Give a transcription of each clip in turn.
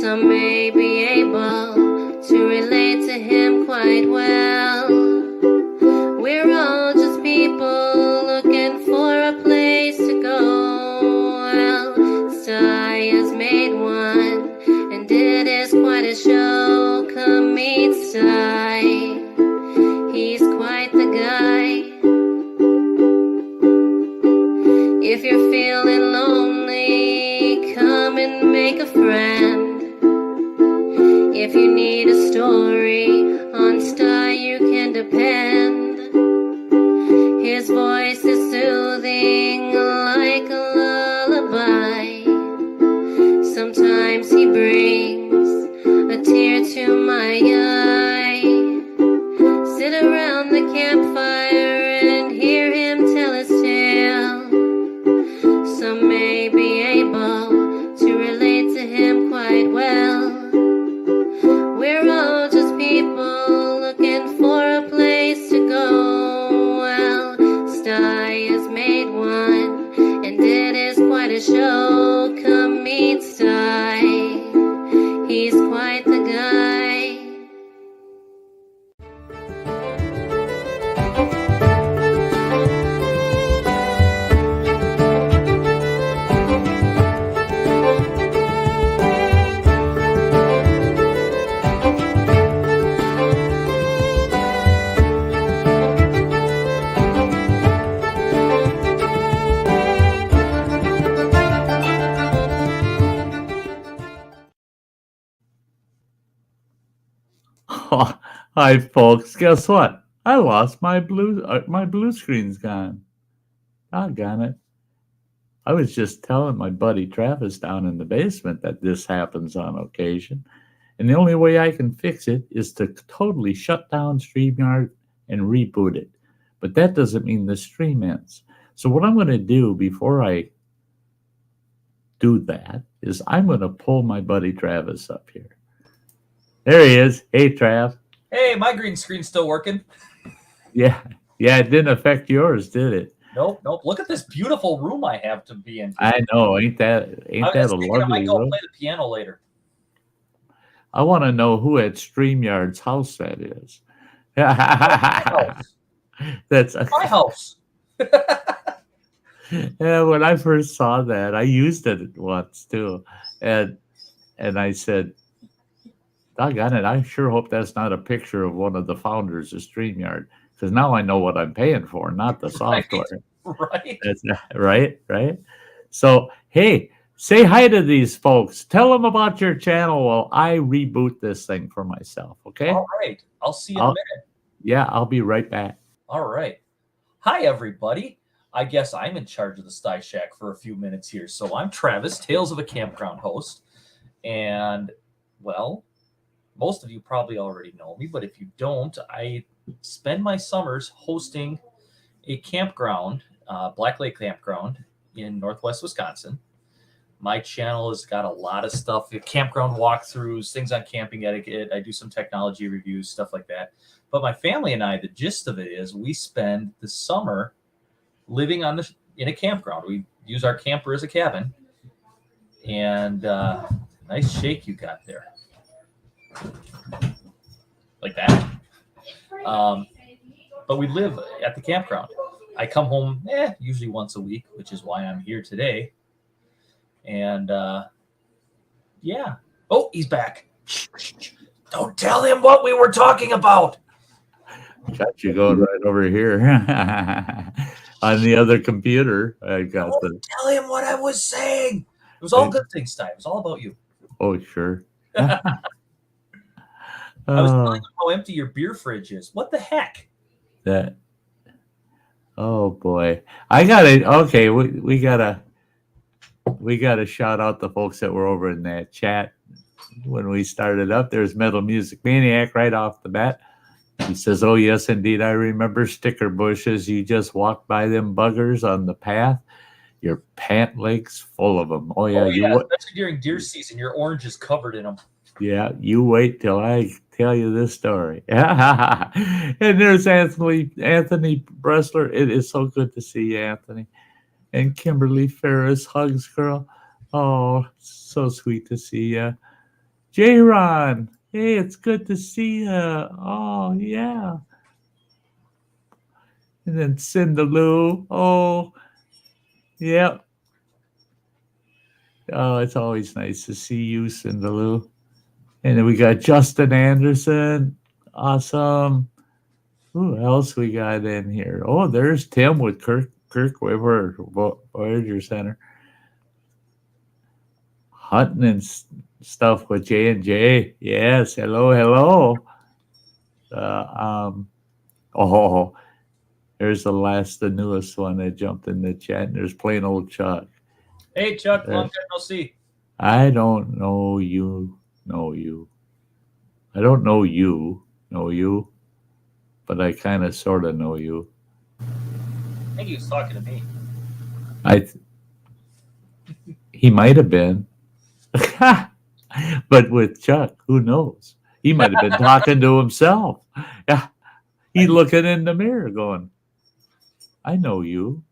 Some may be able to relate to him quite well. We're all just people looking for a place to go. Well, Sty has made one, and it is quite a show. Come meet Sty. He's quite the guy. If you're feeling lonely, come and make a friend. If you need a story, on Sty you can depend. His voice is soothing like a lullaby. Sometimes he brings a tear to my eye. Sit around the campfire and hear him tell his tale. Some may be able to relate to him quite well. We're all just people looking for a place to go. Well, Sty has made one, and it is quite a show. Come meet Sty. He's quite the guy. Hi, folks. Guess what? I lost my blue screen's gone. Doggone it. I was just telling my buddy Travis down in the basement that this happens on occasion. And the only way I can fix it is to totally shut down StreamYard and reboot it. But that doesn't mean the stream ends. So what I'm going to do before I do that is I'm going to pull my buddy Travis up here. There he is. Hey, Trav. Hey, my green screen's still working. Yeah, it didn't affect yours, did it? Nope. Look at this beautiful room I have to be in. I know, ain't that a lovely room? I might go play the piano later. I want to know who at StreamYard's house that is. That's my house. Yeah, when I first saw that, I used it once too, and I said, doggone it, I sure hope that's not a picture of one of the founders of StreamYard, because now I know what I'm paying for, not the software. Right. That's right. So, hey, say hi to these folks. Tell them about your channel while I reboot this thing for myself, okay? All right. I'll see you in a minute. Yeah, I'll be right back. All right. Hi, everybody. I guess I'm in charge of the Sty Shack for a few minutes here. So I'm Travis, Tales of a Campground host. And, well, most of you probably already know me, but if you don't, I spend my summers hosting a campground, Black Lake Campground in Northwest Wisconsin. My channel has got a lot of stuff, campground walkthroughs, things on camping etiquette. I do some technology reviews, stuff like that. But my family and I, the gist of it is we spend the summer living in a campground. We use our camper as a cabin. And nice shake you got there. Like that. But we live at the campground. I come home usually once a week, which is why I'm here today. And yeah. Oh, he's back. Don't tell him what we were talking about. Got you going right over here. On the other computer, I got tell him what I was saying. It was all good things, Sty. It was all about you. Oh, sure. I was telling you how empty your beer fridge is. What the heck? Oh boy. I gotta okay, we gotta shout out the folks that were over in that chat when we started up. There's Metal Music Maniac right off the bat. He says, oh yes, indeed, I remember sticker bushes. You just walk by them buggers on the path. Your pant legs full of them. Oh yeah, especially during deer season, your orange is covered in them. Yeah, you wait till I tell you this story. And there's Anthony Bressler. It is so good to see you, Anthony. And Kimberly Ferris, hugs, girl. Oh, so sweet to see you. J-Ron, hey, it's good to see you. Oh, yeah. And then Cinderloo. Oh, yeah. Oh, it's always nice to see you, Cinderloo. And then we got Justin Anderson. Awesome. Who else we got in here? Oh, there's Tim with Kirk Weber, Voyager Center. Hunting and stuff with J&J. Yes, hello. Oh, there's the newest one that jumped in the chat. And there's plain old Chuck. Hey, Chuck, long time no see. I don't know you. I don't know you, but I kind of sort of know you. I think he was talking to me. He might have been. But with Chuck, who knows? He might have been talking to himself. Yeah. He's looking in the mirror going, I know you.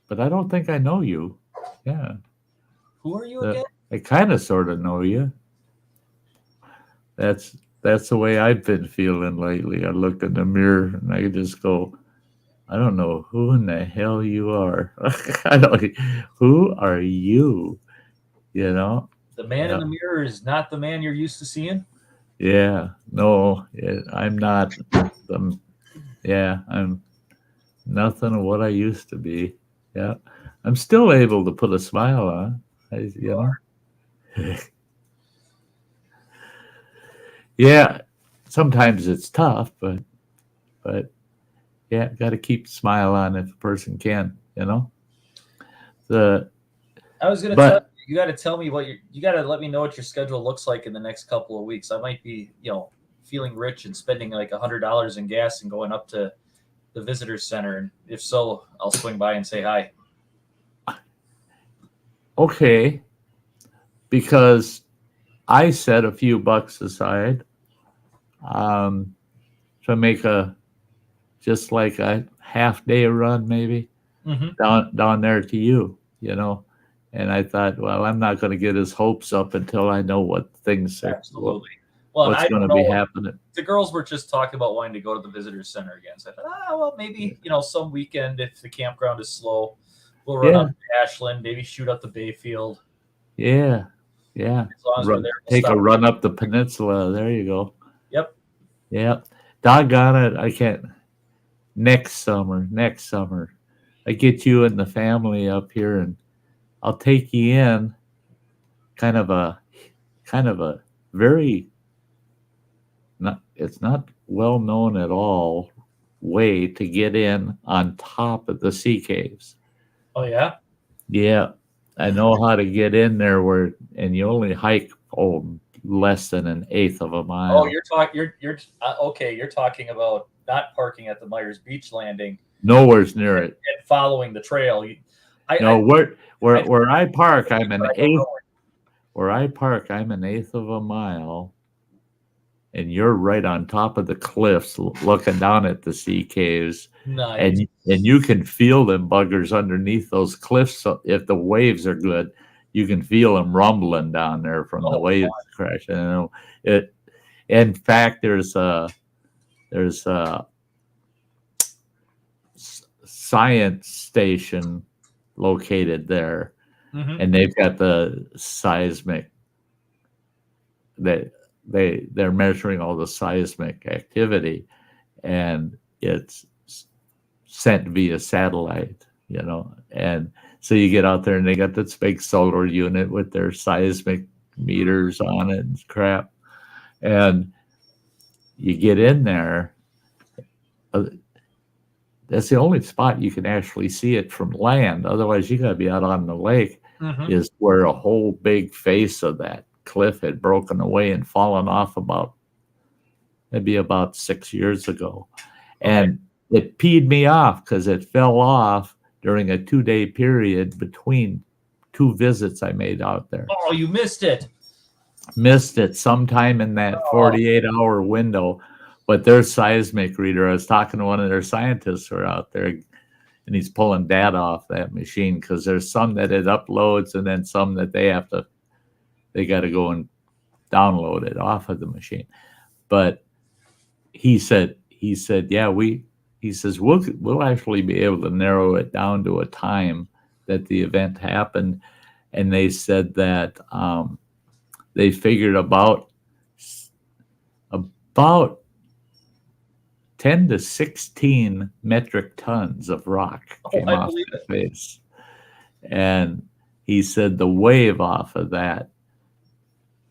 But I don't think I know you. Yeah. Who are you again? I kind of sort of know you. That's the way I've been feeling lately. I look in the mirror and I just go, I don't know who in the hell you are. Who are you? You know? The man in the mirror is not the man you're used to seeing? Yeah. No, I'm not. I'm nothing of what I used to be. Yeah. I'm still able to put a smile on. You know? Yeah. Sometimes it's tough, but yeah, got to keep a smile on if a person can, you know. I was gonna tell you got to tell me you got to let me know what your schedule looks like in the next couple of weeks. I might be, feeling rich and spending like $100 in gas and going up to the visitor center, and if so, I'll swing by and say hi. Okay, because I set a few bucks aside to make just like a half day run maybe down there to you, you know. And I thought, well, I'm not going to get his hopes up until I know what things are. Absolutely. Well, what's going to be happening. The girls were just talking about wanting to go to the visitor center again. So I thought, well, maybe, some weekend if the campground is slow, we'll run up to Ashland, maybe shoot up the Bayfield. Yeah. As long as we're there, take a run up the peninsula. There you go. Yep. Doggone it. I can't. Next summer, I get you and the family up here and I'll take you in kind of a very, it's not well known at all way to get in on top of the sea caves. Oh yeah? Yeah. I know how to get in there and you only hike less than an eighth of a mile. Oh, you're talking about not parking at the Myers Beach landing. Nowhere's near it. And following the trail. Where I park, I'm an eighth. Where I park, I'm an eighth of a mile, and you're right on top of the cliffs, looking down at the sea caves. Nice. And you can feel them buggers underneath those cliffs. So if the waves are good, you can feel them rumbling down there from the waves crashing. In fact, there's a science station located there, and they've got the seismic. They're measuring all the seismic activity, and it's sent via satellite, and so you get out there and they got this big solar unit with their seismic meters on it and crap, and you get in there. That's the only spot you can actually see it from land. Otherwise, you got to be out on the lake. Is where a whole big face of that cliff had broken away and fallen off maybe about 6 years ago. And it peed me off because it fell off during a 2-day period between 2 visits I made out there. Oh, you missed it. Missed it sometime in that 48-hour window. But their seismic reader, I was talking to one of their scientists who are out there, and he's pulling data off that machine because there's some that it uploads and then some that they have to they got to go and download it off of the machine. But he said, yeah, he says, we'll actually be able to narrow it down to a time that the event happened. And they said that they figured about 10 to 16 metric tons of rock came off the face. And he said the wave off of that,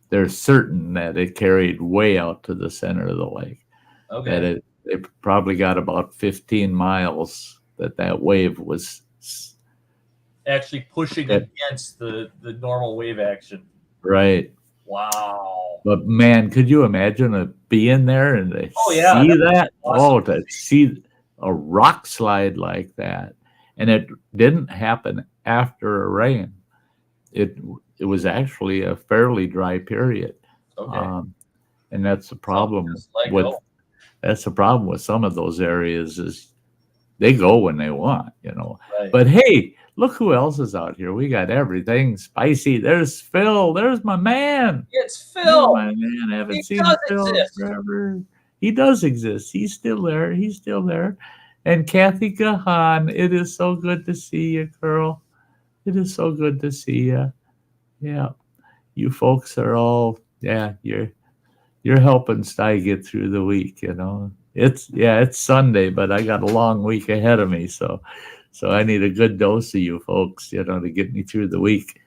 they're certain that it carried way out to the center of the lake. Okay. That it probably got about 15 miles that wave was actually pushing against the normal wave action. Right. Wow. But man, could you imagine being there and see that? Awesome. Oh, to see a rock slide like that. And it didn't happen after a rain. It was actually a fairly dry period. Okay. And that's the problem with some of those areas is they go when they want, Right. But hey, look who else is out here. We got everything spicy. There's Phil. There's my man. It's Phil. My man. I haven't seen Phil forever. He does exist. He's still there. And Kathy Gahan, it is so good to see you, girl. It is so good to see you. Yeah. You folks are all, you're helping Sty get through the week, It's Sunday, but I got a long week ahead of me, so I need a good dose of you folks, to get me through the week.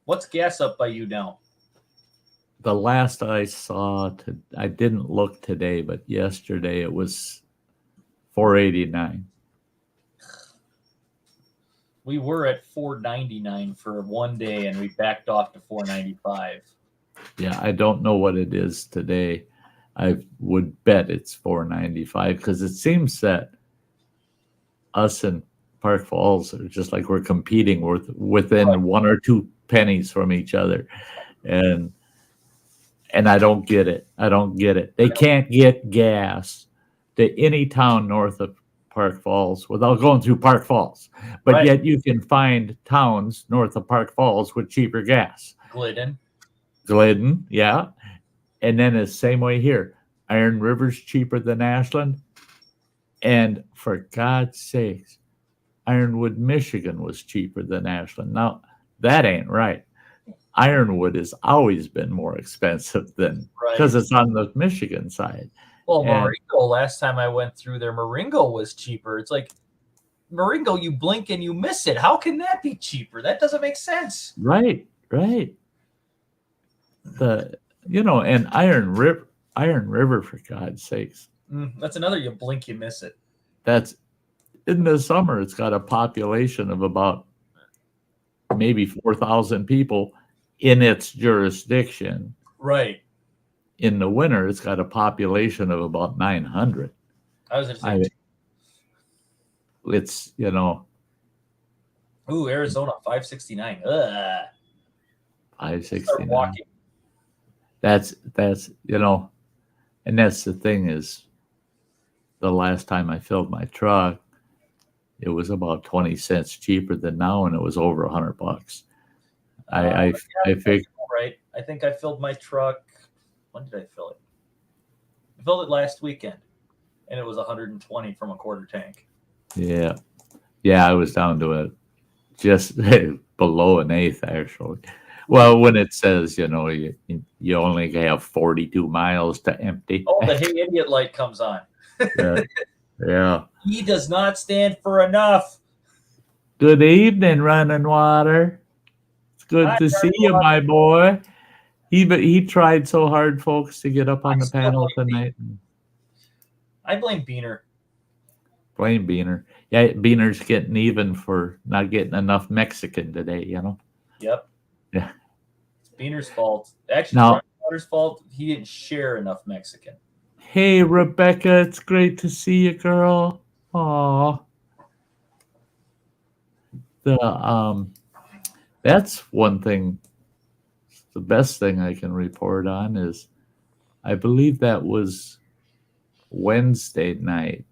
What's gas up by you now? The last I saw, I didn't look today, but yesterday it was 489. We were at 499 for one day, and we backed off to 495. Yeah, I don't know what it is today. I would bet it's 495 because it seems that us and Park Falls are just like we're competing within 1 or 2 pennies from each other, and I don't get it. They can't get gas to any town north of Park Falls without going through Park Falls, but yet you can find towns north of Park Falls with cheaper gas. Glidden, yeah. And then the same way here. Iron River's cheaper than Ashland. And for God's sakes, Ironwood, Michigan was cheaper than Ashland. Now, that ain't right. Ironwood has always been more expensive than because it's on the Michigan side. Well, Marengo, last time I went through there, Marengo was cheaper. It's like Marengo, you blink and you miss it. How can that be cheaper? That doesn't make sense. Right. And Iron River, for God's sakes. That's another you blink, you miss it. That's in the summer. It's got a population of about maybe 4,000 people in its jurisdiction. Right. In the winter, it's got a population of about 900. I was going to say. It's, Ooh, Arizona, 569. 569. Walking. That's and that's the thing is the last time I filled my truck, it was about 20 cents cheaper than now, and it was over $100. I figured. Right. I think I filled my truck. When did I fill it? I filled it last weekend, and it was 120 from a quarter tank. Yeah, I was down to it, just below an eighth, actually. Well, when it says, you only have 42 miles to empty. Oh, the hey idiot light comes on. Yeah. He does not stand for enough. Good evening, Running Water. It's good to see you, my boy. He tried so hard, folks, to get up on the panel tonight. I blame Beaner. Blame Beaner. Yeah, Beaner's getting even for not getting enough Mexican today, Yep. Yeah. It's Beaner's fault. Actually, Running fault. He didn't share enough Mexican. Hey, Rebecca, it's great to see you, girl. Aw. That's one thing. The best thing I can report on is I believe that was Wednesday night.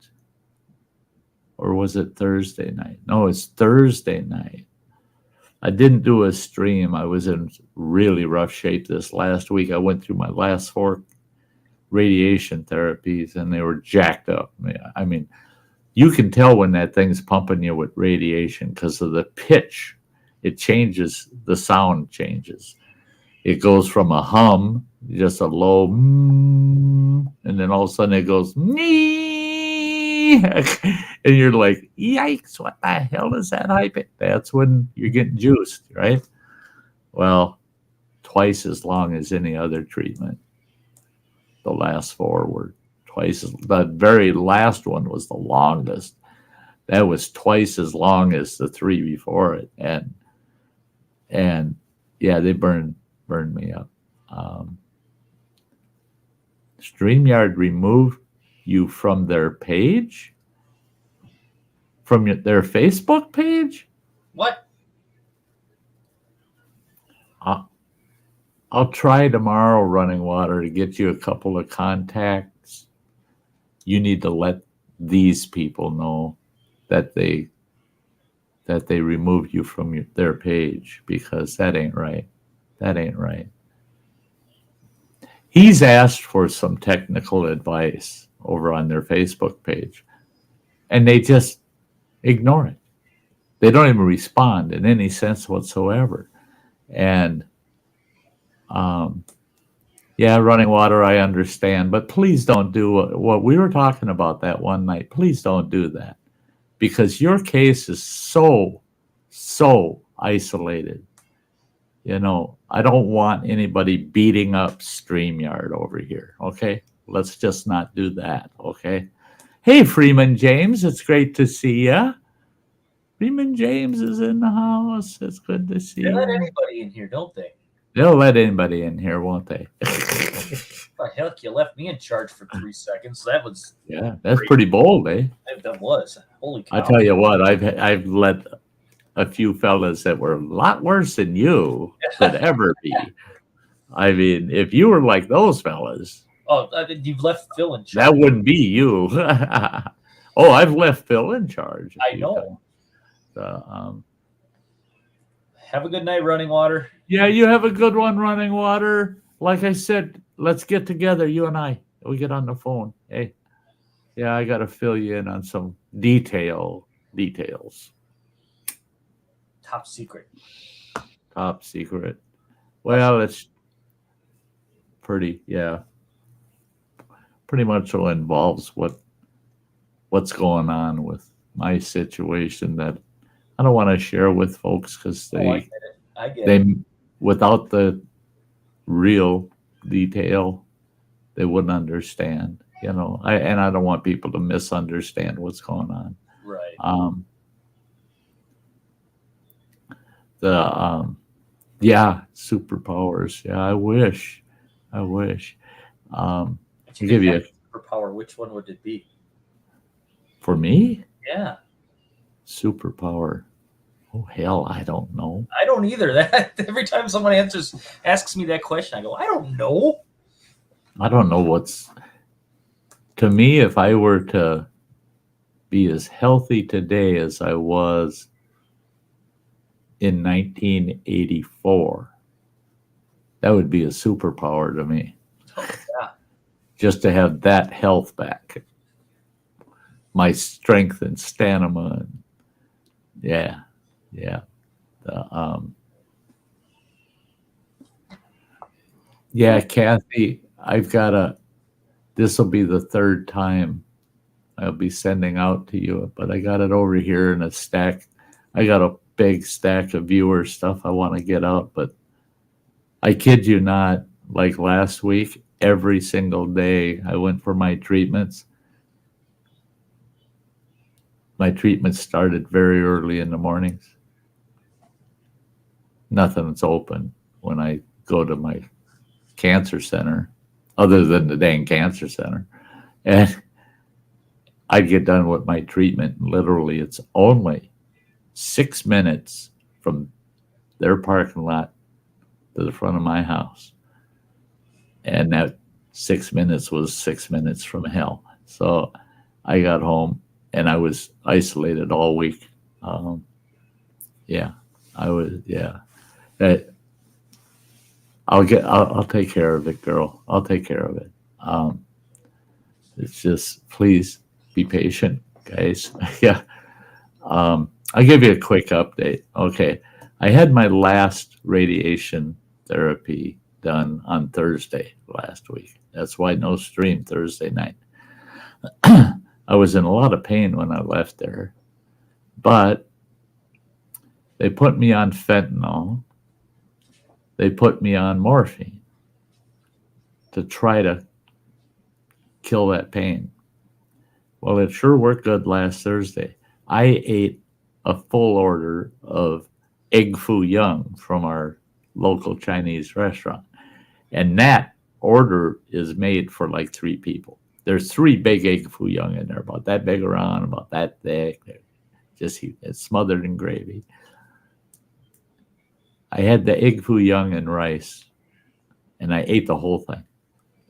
or was it Thursday night? No, it's Thursday night. I didn't do a stream. I was in really rough shape this last week. I went through my last 4 radiation therapies, and they were jacked up. I mean, you can tell when that thing's pumping you with radiation because of the pitch. It changes, the sound changes. It goes from a hum, just a low, and then all of a sudden it goes, and you're like, yikes, what the hell is that hype? That's when you're getting juiced, right? Well, twice as long as any other treatment. The last 4 were twice as, the very last one was the longest. That was twice as long as the 3 before it. And yeah, they burned me up. StreamYard removed you from their page? From their Facebook page? What? I'll try tomorrow, Running Water, to get you a couple of contacts. You need to let these people know that they removed you from their page, because that ain't right. That ain't right. He's asked for some technical advice over on their Facebook page, and they just ignore it. They don't even respond in any sense whatsoever. And yeah, Running Water, I understand, but please don't do what we were talking about that one night. Please don't do that, because your case is so isolated. You know, I don't want anybody beating up StreamYard over here, okay? Let's just not do that, okay? Hey, Freeman James, it's great to see ya. Freeman James is in the house. It's good to see you. They let anybody in here, don't they? They'll let anybody in here, won't they? The heck, you left me in charge for 3 seconds. That was that's pretty bold, eh? That was. Holy cow. I tell you what, I've let a few fellas that were a lot worse than you could ever be. I mean, if you were like those fellas, you've left Phil in charge. that wouldn't be you. Oh, I've left Phil in charge. I know. Have a good night, Running Water. Yeah, you have a good one, Running Water. Like I said, let's get together, you and I. We get on the phone. Hey, yeah, I got to fill you in on some details. Top secret. Top secret. Well, it's pretty much all involves what's going on with my situation that I don't want to share with folks, because I get it. Without the real detail, they wouldn't understand. You know, I don't want people to misunderstand what's going on. Right. Superpowers. Yeah, I wish. If you give you had a superpower, which one would it be? For me? Yeah. Superpower. Oh hell, I don't know. I don't either. That every time someone asks me that question, I go, I don't know. I don't know what's, to me, if I were to be as healthy today as I was in 1984, that would be a superpower to me. Oh, yeah. Just to have that health back, my strength and stamina. And yeah. Kathy, this will be the 3rd time I'll be sending out to you, but I got it over here in a stack. I got a big stack of viewer stuff I want to get out, but I kid you not, like last week, every single day I went for my treatments. My treatments started very early in the mornings. Nothing's open when I go to my cancer center, other than the dang cancer center. And I'd get done with my treatment. Literally, it's only 6 minutes from their parking lot to the front of my house. And that 6 minutes was 6 minutes from hell. So I got home, and I was isolated all week. Yeah, I was. Yeah, That- I'll take care of it, girl. I'll take care of it. It's just please be patient, guys. Yeah. I'll give you a quick update. Okay, I had my last radiation therapy done on Thursday last week. That's why no stream Thursday night. I was in a lot of pain when I left there, but they put me on fentanyl. They put me on morphine to try to kill that pain. Well, it sure worked good last Thursday. I ate a full order of egg foo young from our local Chinese restaurant. And that order is made for like 3 people. There's 3 big egg foo young in there, about that big around, about that thick. It's smothered in gravy. I had the egg foo young and rice, and I ate the whole thing,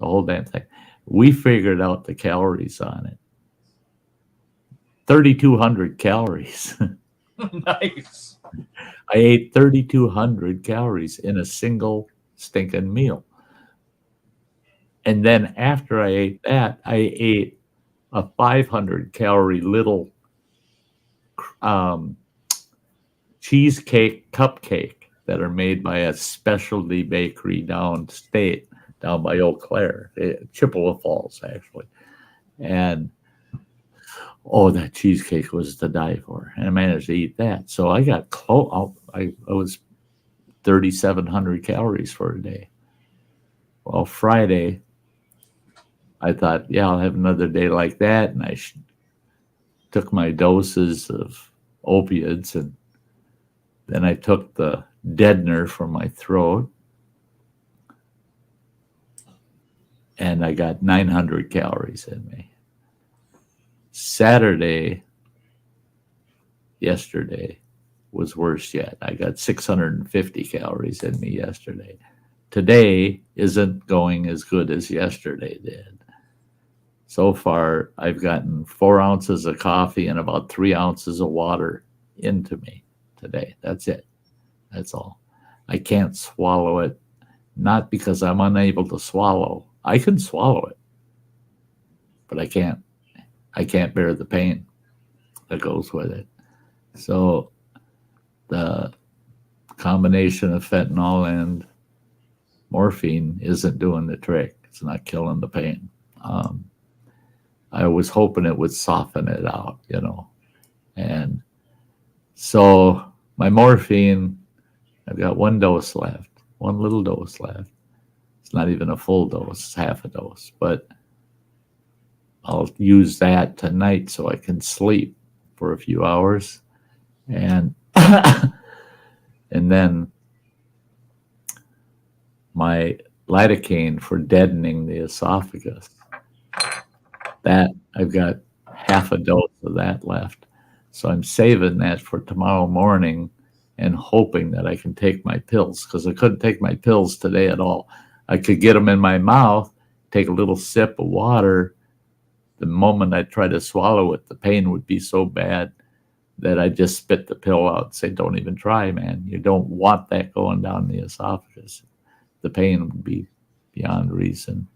the whole damn thing. We figured out the calories on it. 3,200 calories. Nice. I ate 3,200 calories in a single stinking meal. And then after I ate that, I ate a 500 calorie little cheesecake cupcake that are made by a specialty bakery down by Eau Claire, Chippewa Falls, actually. And oh, that cheesecake was to die for. And I managed to eat that. So I got close. I was 3,700 calories for a day. Well, Friday, I thought, yeah, I'll have another day like that. And I took my doses of opiates. And then I took the deadener for my throat. And I got 900 calories in me. Yesterday was worse yet. I got 650 calories in me yesterday. Today isn't going as good as yesterday did. So far, I've gotten 4 ounces of coffee and about 3 ounces of water into me today. That's it. That's all. I can't swallow it, not because I'm unable to swallow. I can swallow it, but I can't bear the pain that goes with it. So the combination of fentanyl and morphine isn't doing the trick. It's not killing the pain. I was hoping it would soften it out, And so my morphine, I've got 1 dose left, 1 little dose left. It's not even a full dose, it's half a dose, but I'll use that tonight so I can sleep for a few hours. And and then my lidocaine for deadening the esophagus. That I've got half a dose of that left. So I'm saving that for tomorrow morning and hoping that I can take my pills, because I couldn't take my pills today at all. I could get them in my mouth, take a little sip of water. The moment I try to swallow it, the pain would be so bad that I just spit the pill out and say, don't even try, man. You don't want that going down the esophagus. The pain would be beyond reason.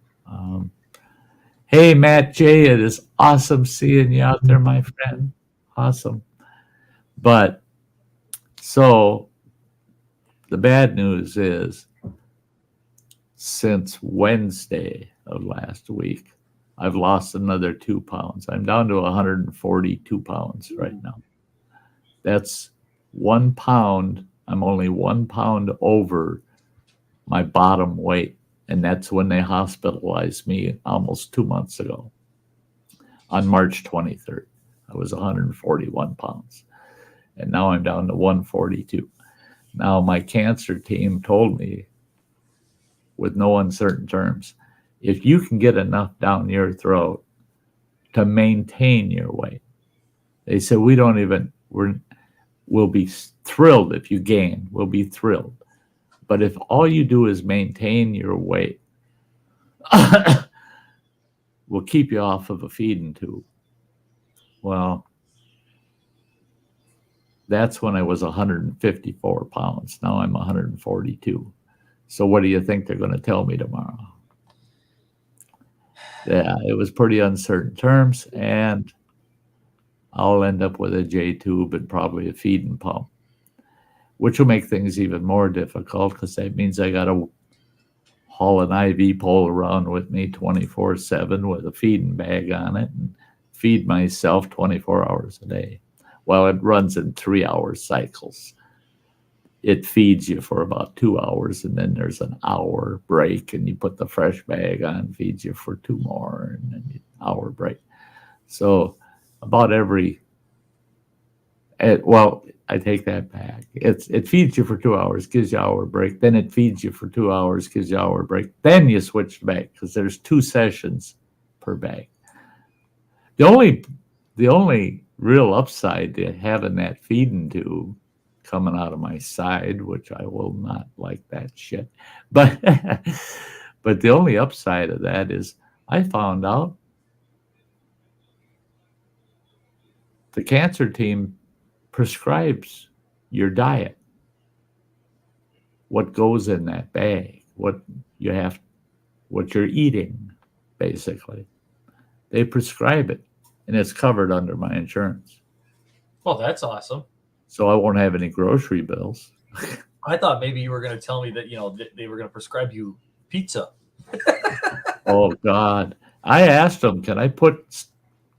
Hey, Matt J., it is awesome seeing you out there, my friend. Awesome. But so the bad news is, since Wednesday of last week, I've lost another 2 pounds. I'm down to 142 pounds right now. That's 1 pound. I'm only 1 pound over my bottom weight. And that's when they hospitalized me almost 2 months ago. On March 23rd, I was 141 pounds. And now I'm down to 142. Now, my cancer team told me, with no uncertain terms, if you can get enough down your throat to maintain your weight, they said, we'll be thrilled if you gain. We'll be thrilled. But if all you do is maintain your weight, we'll keep you off of a feeding tube. Well, that's when I was 154 pounds. Now I'm 142. So what do you think they're going to tell me tomorrow? Yeah, it was pretty uncertain terms, and I'll end up with a J tube and probably a feeding pump, which will make things even more difficult because that means I got to haul an IV pole around with me 24/7 with a feeding bag on it and feed myself 24 hours a day. Well, it runs in 3-hour cycles. It feeds you for about 2 hours, and then there's an hour break, and you put the fresh bag on, feeds you for 2 more, and then an hour break. So about every, well, I take that back. It feeds you for 2 hours, gives you an hour break. Then it feeds you for 2 hours, gives you an hour break. Then you switch back because there's 2 sessions per bag. The only real upside to having that feeding tube coming out of my side, which I will not like that shit, but but the only upside of that is I found out the cancer team prescribes your diet, what goes in that bag, what you're eating, basically. They prescribe it, and it's covered under my insurance. Well, that's awesome. So I won't have any grocery bills. I thought maybe you were going to tell me that, they were going to prescribe you pizza. Oh, God. I asked them, can I put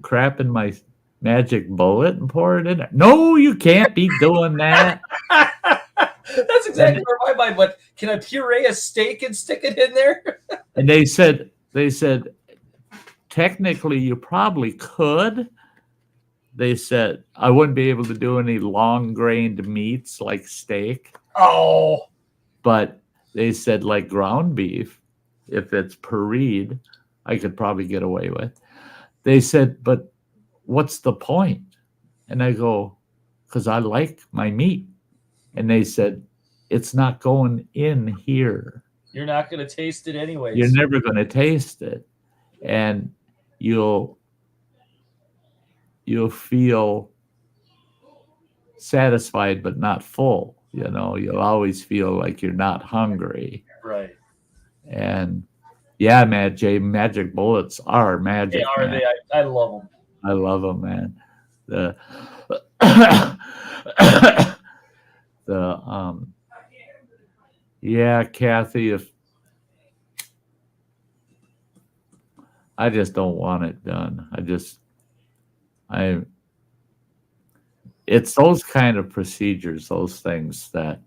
crap in my magic bullet and pour it in there? No, you can't be doing that. That's exactly where my mind went. Can I puree a steak and stick it in there? And they said, technically you probably could. They said I wouldn't be able to do any long-grained meats like steak. Oh. But they said like ground beef, if it's pureed, I could probably get away with. They said, but what's the point? And I go, because I like my meat. And they said, it's not going in here. You're not going to taste it anyways. You're never going to taste it. And you'll feel satisfied but not full. You'll always feel like you're not hungry. Right. And yeah, magic bullets are magic. They are. Man. I love them. I love them, man. Yeah, Kathy, I just don't want it done. It's those kind of procedures, those things that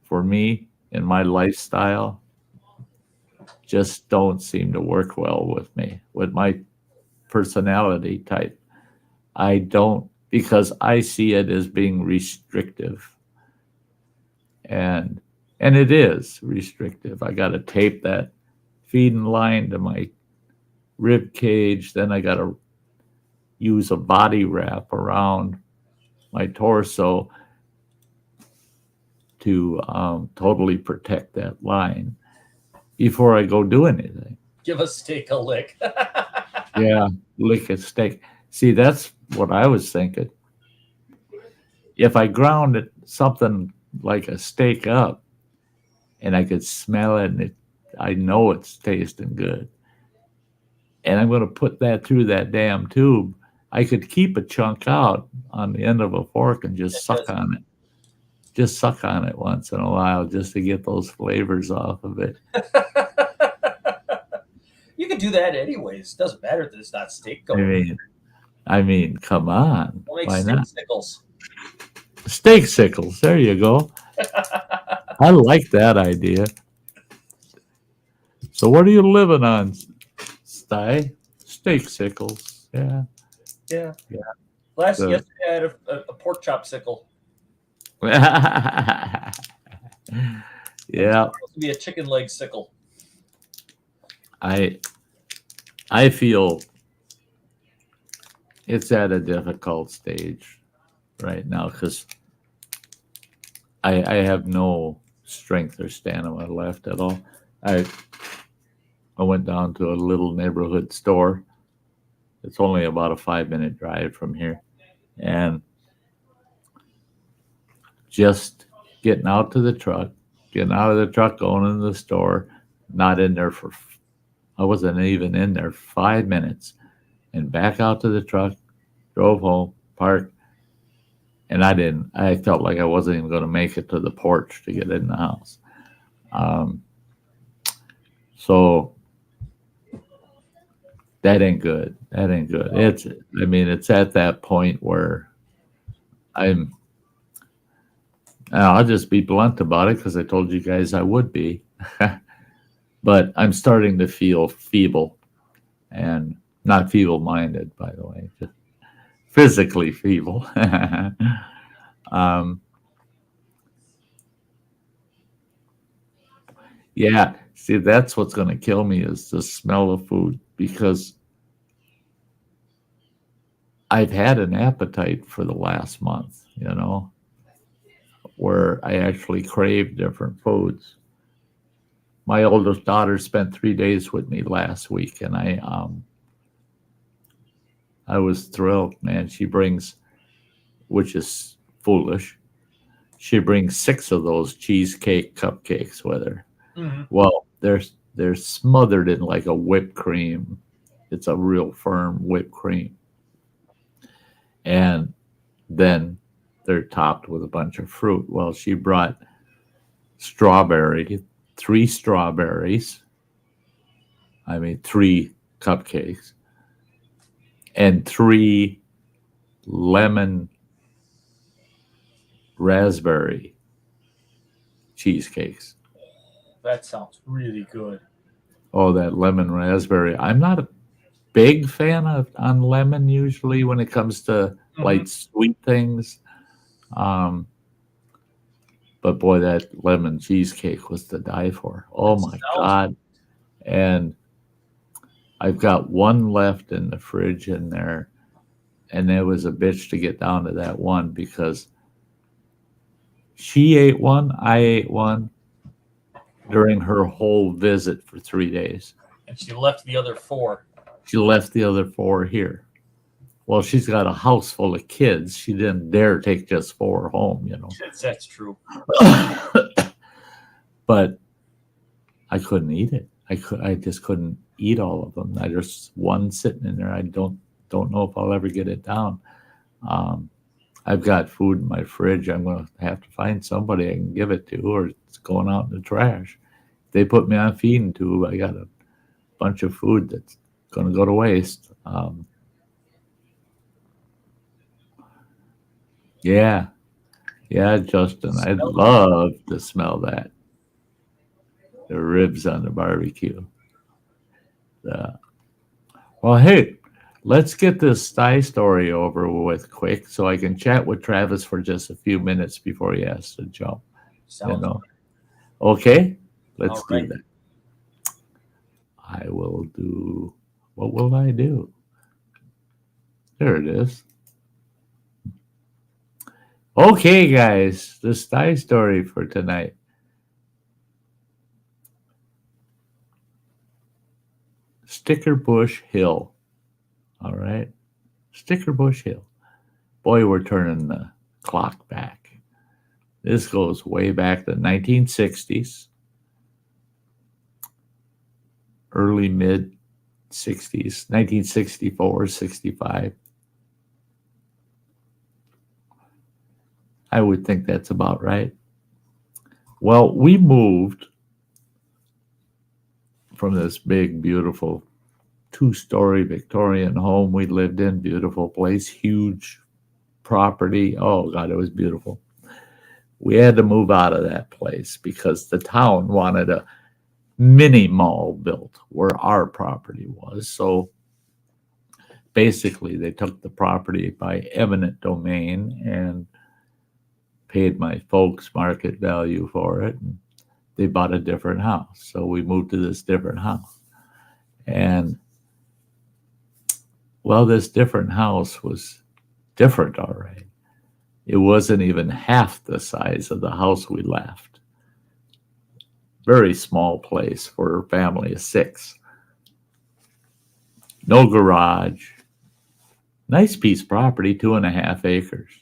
for me in my lifestyle just don't seem to work well with me, with my personality type. I don't, because I see it as being restrictive. And it is restrictive. I got to tape that feeding line to my rib cage. Then I got to use a body wrap around my torso to totally protect that line before I go do anything. Give a steak a lick. Yeah, lick a steak. See, that's what I was thinking. If I ground something like a steak up and I could smell it and I know it's tasting good, and I'm going to put that through that damn tube, I could keep a chunk out on the end of a fork and just suck on it. Just suck on it once in a while just to get those flavors off of it. You can do that anyways. Doesn't matter that it's not steak going. I mean, come on. We'll make Why steak not? sickles. Steak sickles. There you go. I like that idea. So what are you living on, Sty? Steak sickles. Yeah. Yeah. Yeah. Yesterday I had a pork chop sickle. Yeah. It's supposed to be a chicken leg sickle. I feel it's at a difficult stage right now because I have no strength or stamina left at all. I went down to a little neighborhood store It's only about a 5-minute drive from here. And just getting out to the truck, getting out of the truck, going into the store, not in there for, I wasn't even in there 5 minutes, and back out to the truck, drove home, parked, and I felt like I wasn't even going to make it to the porch to get in the house. So that ain't good. That ain't good. It's at that point where I'll just be blunt about it because I told you guys I would be. But I'm starting to feel feeble, and not feeble-minded, by the way, just physically feeble. Yeah, see, that's what's going to kill me is the smell of food, because I've had an appetite for the last month, where I actually crave different foods. My oldest daughter spent 3 days with me last week, and I was thrilled, man. She brings, which is foolish, she brings 6 of those cheesecake cupcakes with her. Mm-hmm. Well, they're smothered in like a whipped cream. It's a real firm whipped cream. And then they're topped with a bunch of fruit. Well, she brought 3 strawberries, 3 cupcakes, and 3 lemon raspberry cheesecakes. That sounds really good. Oh, that lemon raspberry. I'm not a big fan on lemon usually when it comes to light sweet things. But boy, that lemon cheesecake was to die for. Oh my God. And I've got one left in the fridge in there. And it was a bitch to get down to that one because she ate one, I ate one during her whole visit for 3 days. And she left the other 4. She left the other 4 here. Well, she's got a house full of kids. She didn't dare take just 4 home, That's true. But I couldn't eat it. I just couldn't eat all of them. There's one sitting in there. I don't know if I'll ever get it down. I've got food in my fridge. I'm going to have to find somebody I can give it to, or it's going out in the trash. If they put me on feeding tube, I got a bunch of food that's going to go to waste. Yeah, Justin, I'd love to smell that. The ribs on the barbecue. Well, hey, let's get this Sty story over with quick so I can chat with Travis for just a few minutes before he has to jump. Okay, let's do that. I will do, what will I do? There it is. Okay, guys, the Sty story for tonight. Sticker Bush Hill. All right. Sticker Bush Hill. Boy, we're turning the clock back. This goes way back to the 1960s. Early mid 60s. 1964, 65. I would think that's about right. Well, we moved from this big, beautiful 2-story Victorian home we lived in. Beautiful place, huge property. Oh, God, it was beautiful. We had to move out of that place because the town wanted a mini mall built where our property was. So basically, they took the property by eminent domain and paid my folks market value for it. And they bought a different house. So we moved to this different house. And, well, this different house was different, all right. It wasn't even half the size of the house we left. Very small place for a family of 6. No garage, Nice piece of property, 2.5 acres.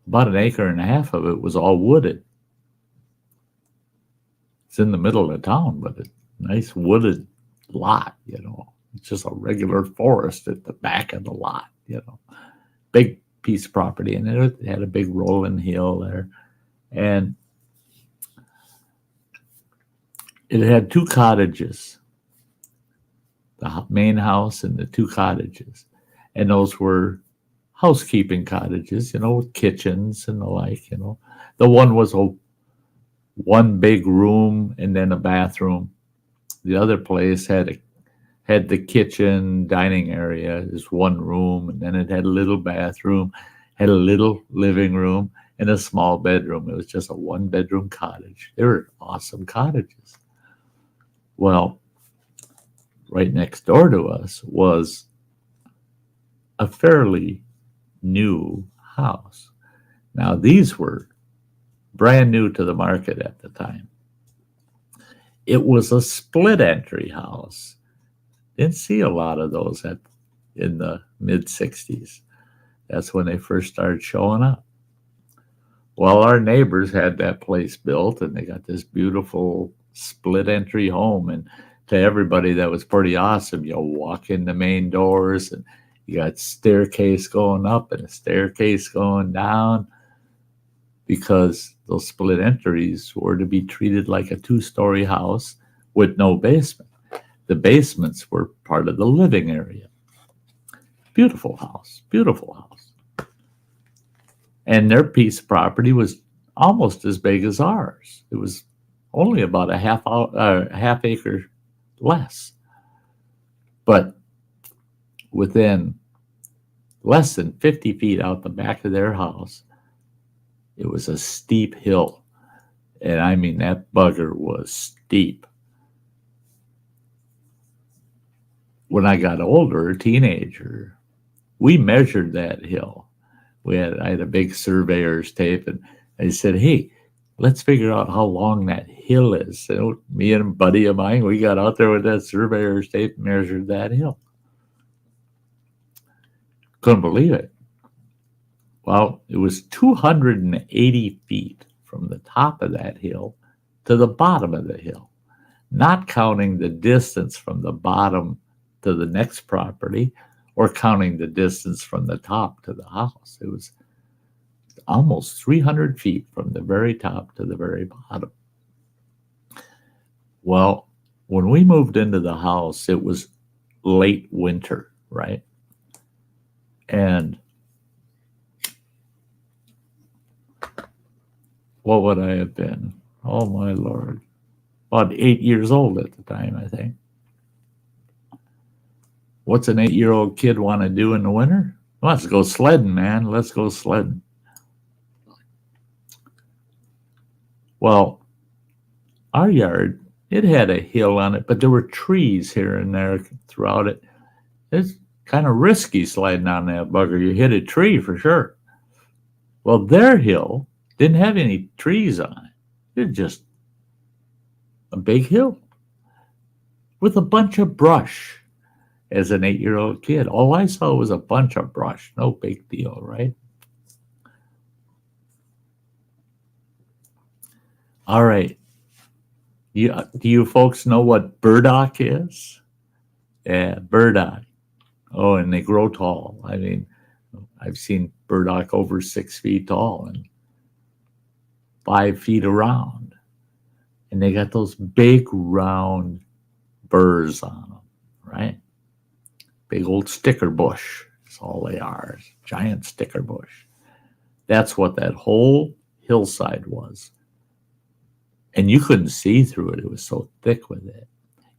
About 1.5 acres of it was all wooded. It's in the middle of town, but it's a nice wooded lot, you know. It's just a regular forest at the back of the lot, you know. Big piece of property, and it had a big rolling hill there. And it had 2 cottages, the main house and the 2 cottages. And those were housekeeping cottages, you know, with kitchens and the like, you know. The one was one big room and then a bathroom. The other place had the kitchen, dining area, is one room, and then it had a little bathroom, had a little living room, and a small bedroom. It was just a 1-bedroom cottage. They were awesome cottages. Well, right next door to us was a fairly new house. Now, these were brand new to the market at the time. It was a split entry house. Didn't see a lot of those in the mid-'60s. That's when they first started showing up. Well, our neighbors had that place built, and they got this beautiful split entry home. And to everybody, that was pretty awesome. You walk in the main doors, and you got staircase going up and a staircase going down, because those split entries were to be treated like a 2-story house with no basement. The basements were part of the living area. Beautiful house, beautiful house. And their piece of property was almost as big as ours. It was only about a half acre less. But within less than 50 feet out the back of their house, it was a steep hill. And I mean, that bugger was steep. When I got older, a teenager, we measured that hill. I had a big surveyor's tape, and I said, hey, let's figure out how long that hill is. So me and a buddy of mine, we got out there with that surveyor's tape and measured that hill. Couldn't believe it. Well, it was 280 feet from the top of that hill to the bottom of the hill, not counting the distance from the bottom to the next property or counting the distance from the top to the house. It was almost 300 feet from the very top to the very bottom. Well, when we moved into the house, it was late winter, right? And what would I have been? Oh, my Lord. About 8 years old at the time, I think. What's an 8-year-old kid want to do in the winter? Let's go sledding, man. Let's go sledding. Well, our yard, it had a hill on it, but there were trees here and there throughout it. It's kind of risky sliding on that bugger. You hit a tree for sure. Well, their hill didn't have any trees on it. It was just a big hill with a bunch of brush. As an 8-year-old kid, all I saw was a bunch of brush. No big deal, right? All right. Do you folks know what burdock is? Yeah, burdock. Oh, and they grow tall. I mean, I've seen burdock over 6 feet tall and 5 feet around. And they got those big round burrs on them, right? Big old sticker bush. That's all they are. Giant sticker bush. That's what that whole hillside was. And you couldn't see through it. It was so thick with it.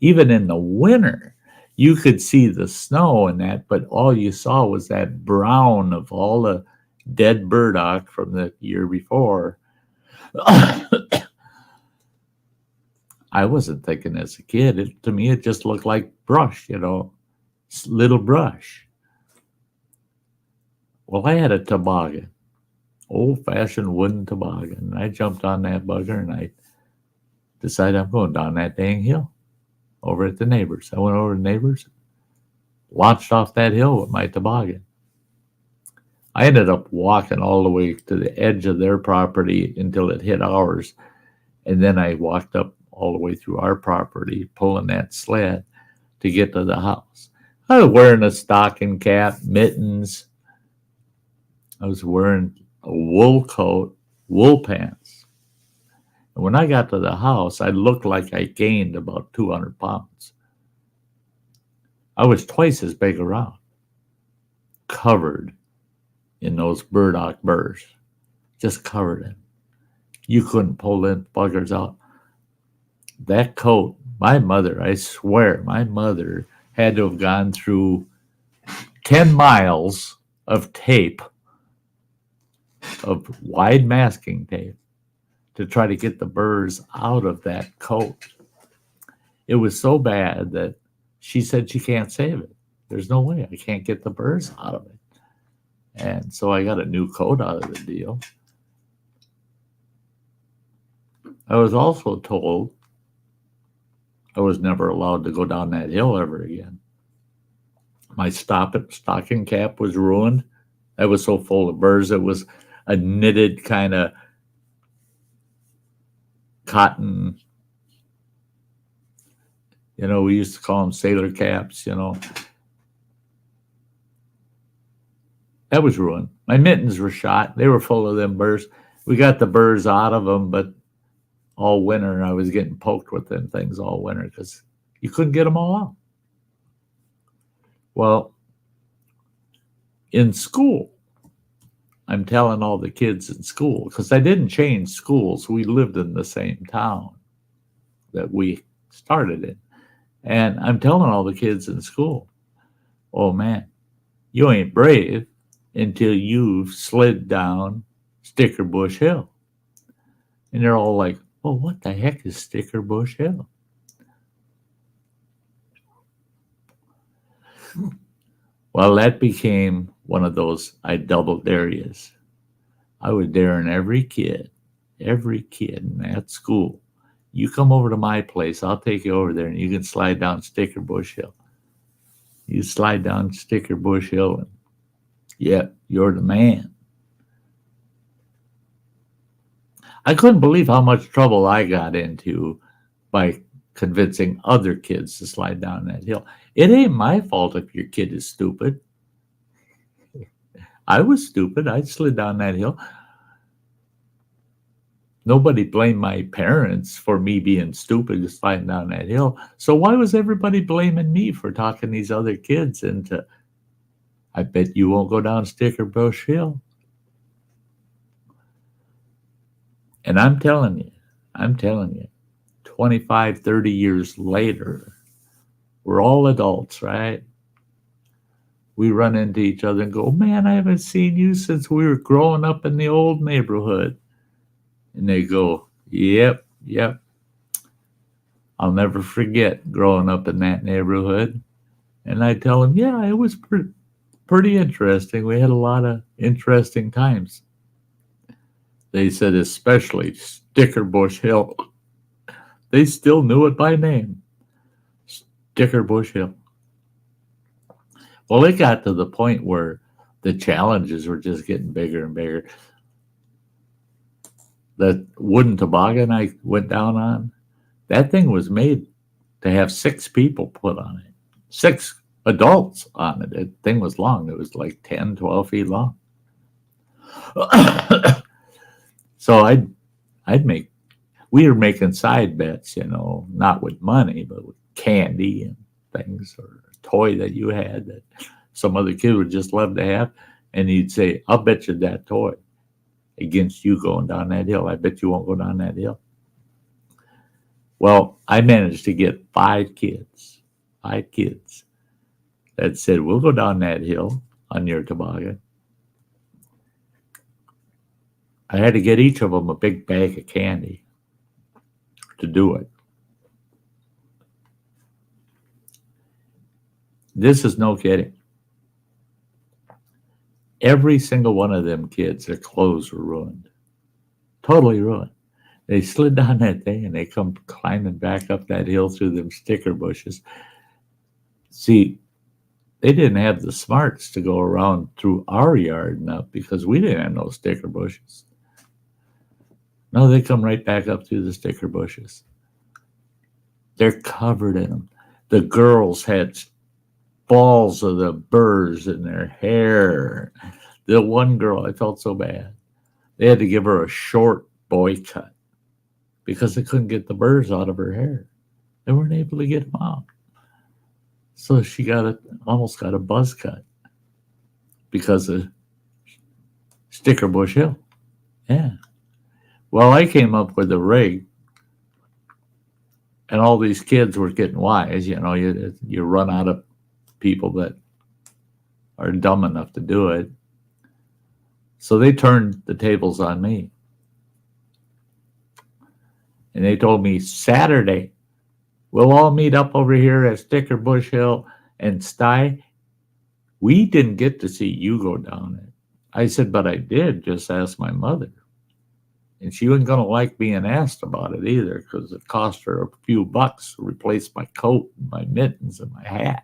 Even in the winter, you could see the snow and that, but all you saw was that brown of all the dead burdock from the year before. I wasn't thinking as a kid. To me, it just looked like brush, you know. Little brush. Well, I had a toboggan, old-fashioned wooden toboggan. I jumped on that bugger and I decided I'm going down that dang hill over at the neighbors. I went over to the neighbors, launched off that hill with my toboggan. I ended up walking all the way to the edge of their property until it hit ours. And then I walked up all the way through our property, pulling that sled to get to the house. I was wearing a stocking cap, mittens. I was wearing a wool coat, wool pants. And when I got to the house, I looked like I gained about 200 pounds. I was twice as big around, covered in those burdock burrs, just covered in. You couldn't pull them buggers out. That coat, my mother, I swear, my mother had to have gone through 10 miles of tape, of wide masking tape, to try to get the burrs out of that coat. It was so bad that she said she can't save it. There's no way. I can't get the burrs out of it. And so I got a new coat out of the deal. I was also told I was never allowed to go down that hill ever again. My stocking cap was ruined. I was so full of burrs. It was a knitted kind of cotton. We used to call them sailor caps, That was ruined. My mittens were shot. They were full of them burrs. We got the burrs out of them, but all winter I was getting poked with them things all winter because you couldn't get them all out. Well, in school, I'm telling all the kids in school, because I didn't change schools. We lived in the same town that we started in. And I'm telling all the kids in school, oh man, you ain't brave until you've slid down Sticker Bush Hill. And they're all like, well, what the heck is Sticker Bush Hill? Well, that became one of those I doubled areas. I was daring every kid in that school. You come over to my place, I'll take you over there and you can slide down Sticker Bush Hill. You slide down Sticker Bush Hill and yep, you're the man. I couldn't believe how much trouble I got into by convincing other kids to slide down that hill. It ain't my fault if your kid is stupid. I was stupid. I slid down that hill. Nobody blamed my parents for me being stupid to sliding down that hill. So why was everybody blaming me for talking these other kids into, I bet you won't go down Sticker Bush Hill? And I'm telling you, 25, 30 years later, we're all adults, right? We run into each other and go, man, I haven't seen you since we were growing up in the old neighborhood. And they go, yep. I'll never forget growing up in that neighborhood. And I tell them, yeah, it was pretty interesting. We had a lot of interesting times. They said, especially Sticker Bush Hill. They still knew it by name. Sticker Bush Hill. Well, it got to the point where the challenges were just getting bigger and bigger. The wooden toboggan I went down on, that thing was made to have 6 people put on it. 6 adults on it. The thing was long. It was like 10, 12 feet long. So we were making side bets, not with money, but with candy and things, or a toy that you had that some other kid would just love to have. And he'd say, I'll bet you that toy against you going down that hill. I bet you won't go down that hill. Well, I managed to get 5 kids that said, we'll go down that hill on your toboggan. I had to get each of them a big bag of candy to do it. This is no kidding. Every single one of them kids, their clothes were ruined. Totally ruined. They slid down that thing and they come climbing back up that hill through them sticker bushes. See, they didn't have the smarts to go around through our yard enough because we didn't have no sticker bushes. No, they come right back up through the sticker bushes. They're covered in them. The girls had balls of the burrs in their hair. The one girl, I felt so bad. They had to give her a short boy cut because they couldn't get the burrs out of her hair. They weren't able to get them out. So she almost got a buzz cut because of Sticker Bush Hill. Yeah. Well, I came up with a rig, and all these kids were getting wise. You know, you run out of people that are dumb enough to do it. So they turned the tables on me. And they told me, Saturday, we'll all meet up over here at Sticker Bush Hill and Sty. We didn't get to see you go down it. I said, but I did. Just ask my mother. And she wasn't going to like being asked about it either because it cost her a few bucks to replace my coat, and my mittens, and my hat.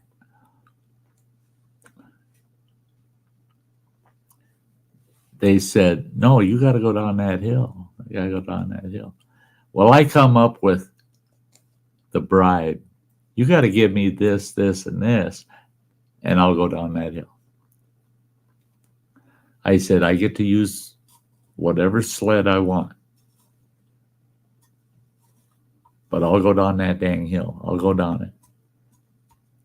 They said, no, you got to go down that hill. You got to go down that hill. Well, I come up with the bribe. You got to give me this, this, and this, and I'll go down that hill. I said, I get to use whatever sled I want. But I'll go down that dang hill. I'll go down it.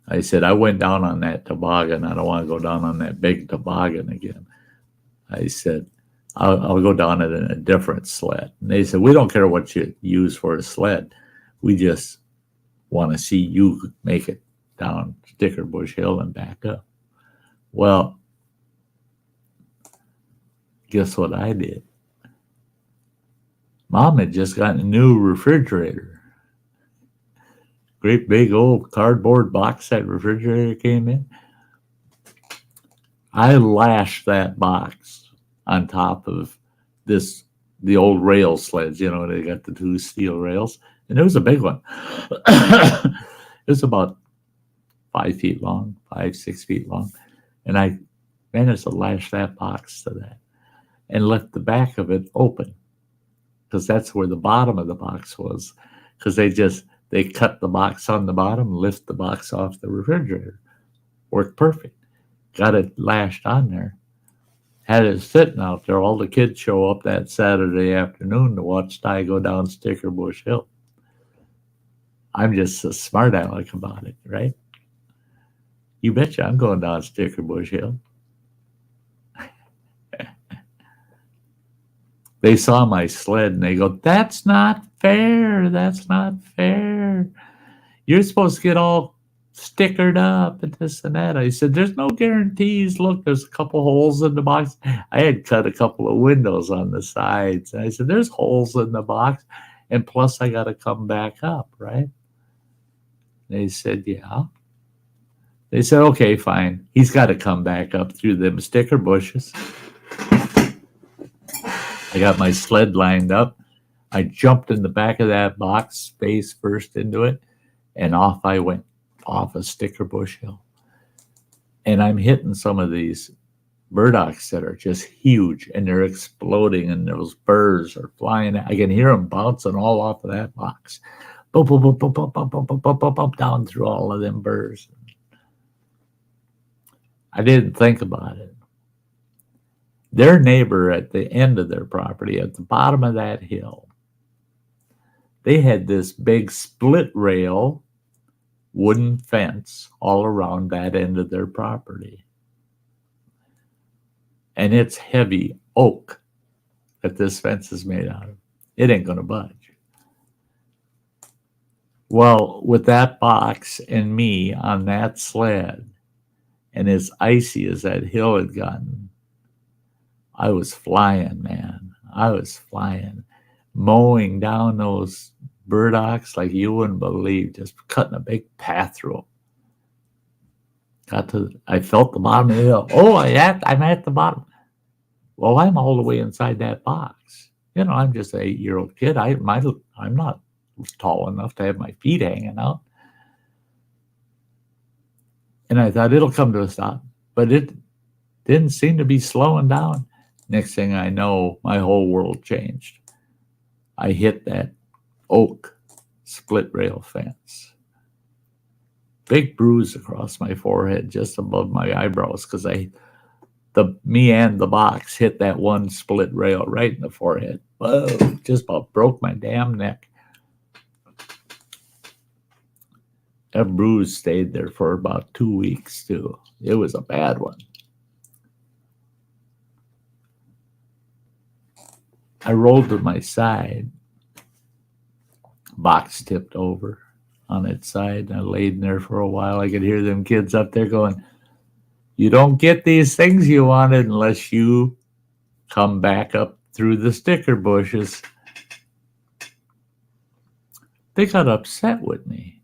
I said, I went down on that toboggan. I don't want to go down on that big toboggan again. I said, I'll go down it in a different sled. And they said, we don't care what you use for a sled. We just want to see you make it down Sticker Bush Hill and back up. Well, guess what I did? Mom had just gotten a new refrigerator. Great big old cardboard box that refrigerator came in. I lashed that box on top of the old rail sleds. You know, they got the two steel rails. And it was a big one. It was about 5 feet long, 6 feet long. And I managed to lash that box to that and left the back of it open because that's where the bottom of the box was. Because they cut the box on the bottom, lift the box off the refrigerator. Worked perfect. Got it lashed on there. Had it sitting out there. All the kids show up that Saturday afternoon to watch Sty go down Sticker Bush Hill. I'm just a smart aleck about it, right? You betcha I'm going down Sticker Bush Hill. They saw my sled and they go, that's not fair. That's not fair. You're supposed to get all stickered up and this and that. I said, there's no guarantees. Look, there's a couple holes in the box. I had cut a couple of windows on the sides. And I said, there's holes in the box. And plus I got to come back up, right? They said, yeah. They said, okay, fine. He's got to come back up through them sticker bushes. I got my sled lined up. I jumped in the back of that box, face first into it, and off I went, off a Sticker Bush Hill. And I'm hitting some of these burdocks that are just huge, and they're exploding, and those burrs are flying. I can hear them bouncing all off of that box. Boom, boom, boom, boom, boom, boom, boom, boom, boom, boom, boom, down through all of them burrs. I didn't think about it. Their neighbor at the end of their property, at the bottom of that hill, they had this big split rail wooden fence all around that end of their property. And it's heavy oak that this fence is made out of. It ain't going to budge. Well, with that box and me on that sled, and as icy as that hill had gotten, I was flying, man. I was flying, mowing down those burdocks like you wouldn't believe, just cutting a big path through them. I felt the bottom of the hill. Oh, I'm at the bottom. Well, I'm all the way inside that box. You know, I'm just an 8-year-old kid. I'm not tall enough to have my feet hanging out. And I thought it'll come to a stop, but it didn't seem to be slowing down. Next thing I know, my whole world changed. I hit that oak split rail fence. Big bruise across my forehead, just above my eyebrows, because me and the box hit that one split rail right in the forehead. Whoa, just about broke my damn neck. That bruise stayed there for about 2 weeks, too. It was a bad one. I rolled to my side. Box tipped over on its side. I laid in there for a while. I could hear them kids up there going, "You don't get these things you wanted unless you come back up through the sticker bushes." They got upset with me.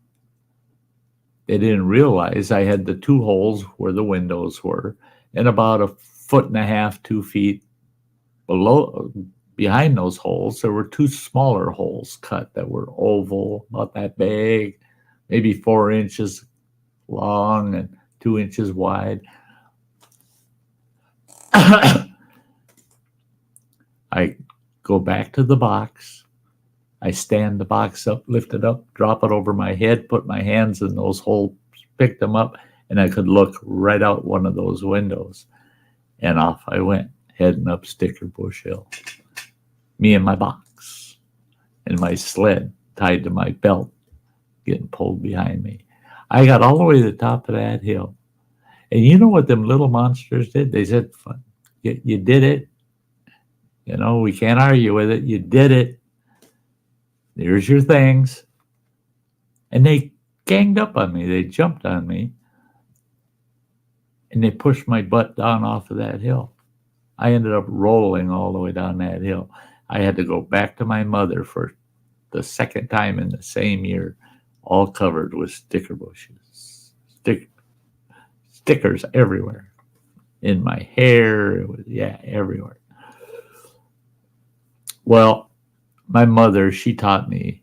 They didn't realize I had the 2 holes where the windows were, and about 1.5 feet, 2 feet behind those holes, there were 2 smaller holes cut that were oval, about that big, maybe 4 inches long and 2 inches wide. I go back to the box. I stand the box up, lift it up, drop it over my head, put my hands in those holes, pick them up, and I could look right out one of those windows. And off I went, heading up Sticker Bush Hill. Me and my box and my sled tied to my belt, getting pulled behind me. I got all the way to the top of that hill. And you know what them little monsters did? They said, "You did it. You know, we can't argue with it. You did it. Here's your things." And they ganged up on me. They jumped on me. And they pushed my butt down off of that hill. I ended up rolling all the way down that hill. I had to go back to my mother for the second time in the same year, all covered with sticker bushes. Stickers everywhere. In my hair, it was, everywhere. Well, my mother, she taught me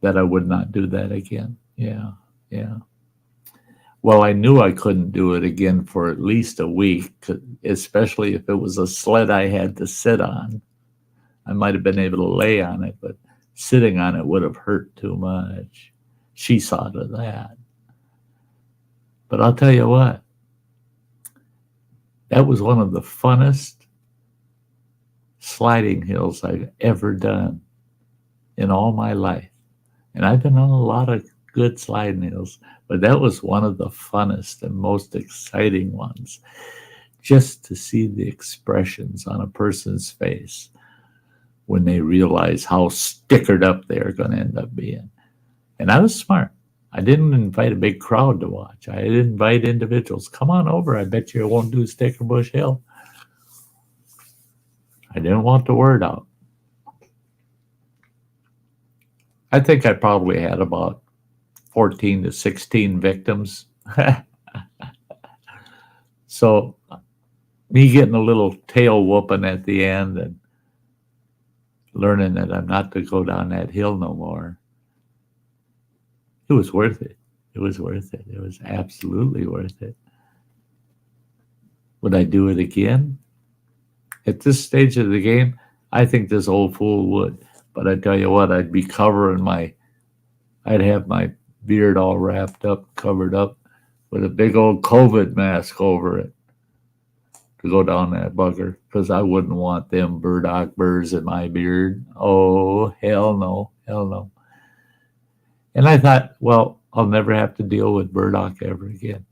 that I would not do that again. Yeah. Well, I knew I couldn't do it again for at least a week, especially if it was a sled I had to sit on. I might have been able to lay on it, but sitting on it would have hurt too much. She saw to that. But I'll tell you what, that was one of the funnest sliding hills I've ever done in all my life. And I've been on a lot of good sliding hills, but that was one of the funnest and most exciting ones. Just to see the expressions on a person's face when they realize how stickered up they're going to end up being. And I was smart. I didn't invite a big crowd to watch. I didn't invite individuals. Come on over. I bet you I won't do Sticker Bush Hill. I didn't want the word out. I think I probably had about 14 to 16 victims. So me getting a little tail whooping at the end and learning that I'm not to go down that hill no more, it was worth it. It was worth it. It was absolutely worth it. Would I do it again? At this stage of the game, I think this old fool would. But I tell you what, I'd be I'd have my beard all wrapped up, covered up, with a big old COVID mask over it to go down that bugger, because I wouldn't want them burdock burrs in my beard. Oh, hell no, hell no. And I thought, well, I'll never have to deal with burdock ever again.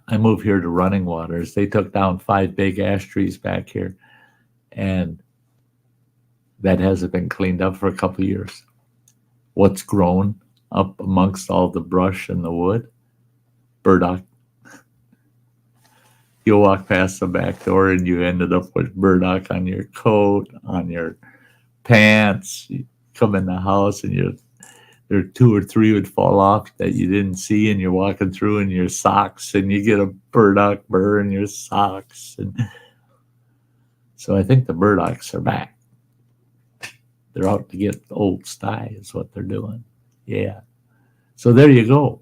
I moved here to Running Waters. They took down 5 big ash trees back here, and that hasn't been cleaned up for a couple of years. What's grown up amongst all the brush and the wood? Burdock. You walk past the back door and you ended up with burdock on your coat, on your pants. You come in the house and there 2 or 3 would fall off that you didn't see, and you're walking through in your socks and you get a burdock burr in your socks. And so I think the burdocks are back. They're out to get old Sty is what they're doing. Yeah. So there you go.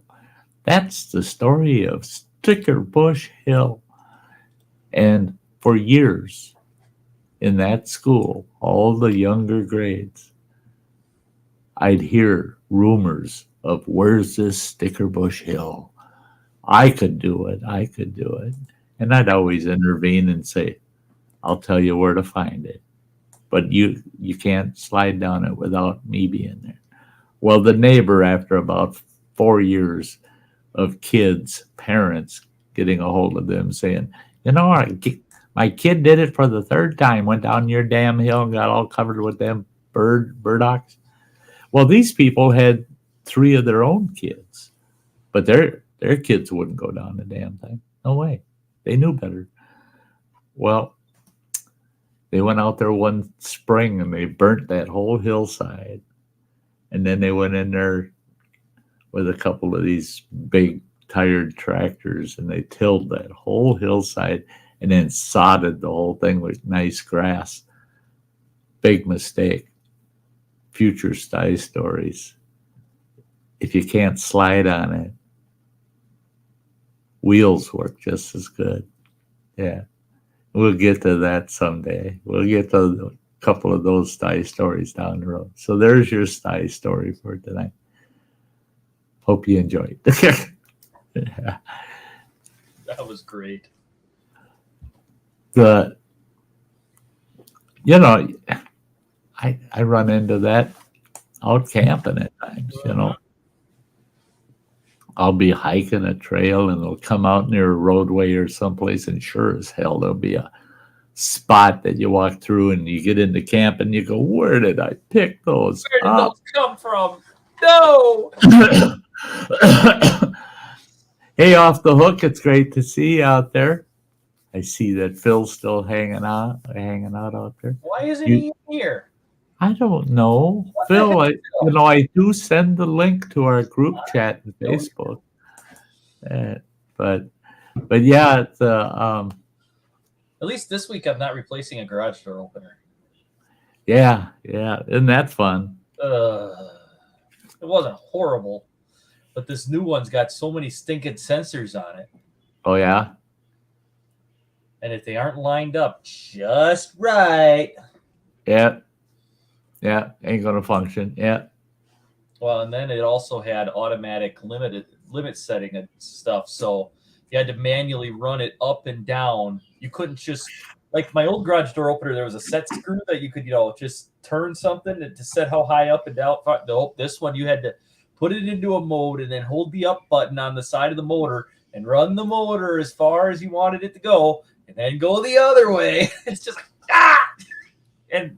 That's the story of Stickerbush Hill. And for years in that school, all the younger grades, I'd hear rumors of where's this Stickerbush Hill? I could do it. I could do it. And I'd always intervene and say, I'll tell you where to find it. But you can't slide down it without me being there. Well, the neighbor, after about 4 years of kids, parents getting a hold of them saying, my kid did it for the third time, went down your damn hill and got all covered with them burdocks. Well, these people had 3 of their own kids, but their kids wouldn't go down the damn thing. No way. They knew better. Well, they went out there one spring and they burnt that whole hillside. And then they went in there with a couple of these big tired tractors and they tilled that whole hillside and then sodded the whole thing with nice grass. Big mistake. Future Sty stories. If you can't slide on it, wheels work just as good. Yeah. We'll get to that someday. We'll get to a couple of those Sty stories down the road. So there's your Sty story for tonight. Hope you enjoyed. Yeah. That was great. I run into that out camping at times, I'll be hiking a trail and it'll come out near a roadway or someplace, and sure as hell there'll be a spot that you walk through and you get into camp and you go, where did I pick those Where did up? those come from? No! Hey, Off the Hook, it's great to see you out there. I see that Phil's still hanging out out there. Why isn't he in here? I don't know. What the Phil, heck, I do send the link to our group chat in Facebook. But yeah, it's At least this week I'm not replacing a garage door opener. yeah. Isn't that fun? It wasn't horrible, but this new one's got so many stinking sensors on it. Oh yeah? And if they aren't lined up just right. Yeah, ain't gonna function. Yeah. Well, and then it also had automatic limit setting and stuff. So you had to manually run it up and down. You couldn't just, like my old garage door opener, there was a set screw that you could, just turn something to set how high up and down. Nope, this one you had to put it into a mode and then hold the up button on the side of the motor and run the motor as far as you wanted it to go and then go the other way. It's just and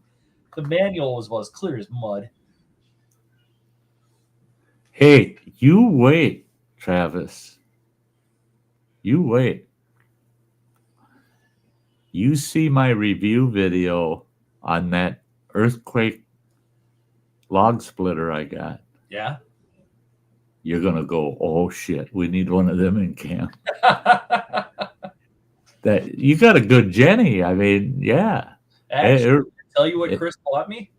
the manual was clear as mud. Hey, you wait, Travis. You wait. You see my review video on that earthquake log splitter I got. Yeah. You're going to go, oh shit, we need one of them in camp. That you got a good Jenny. I mean, yeah. Actually, tell you what Chris bought me?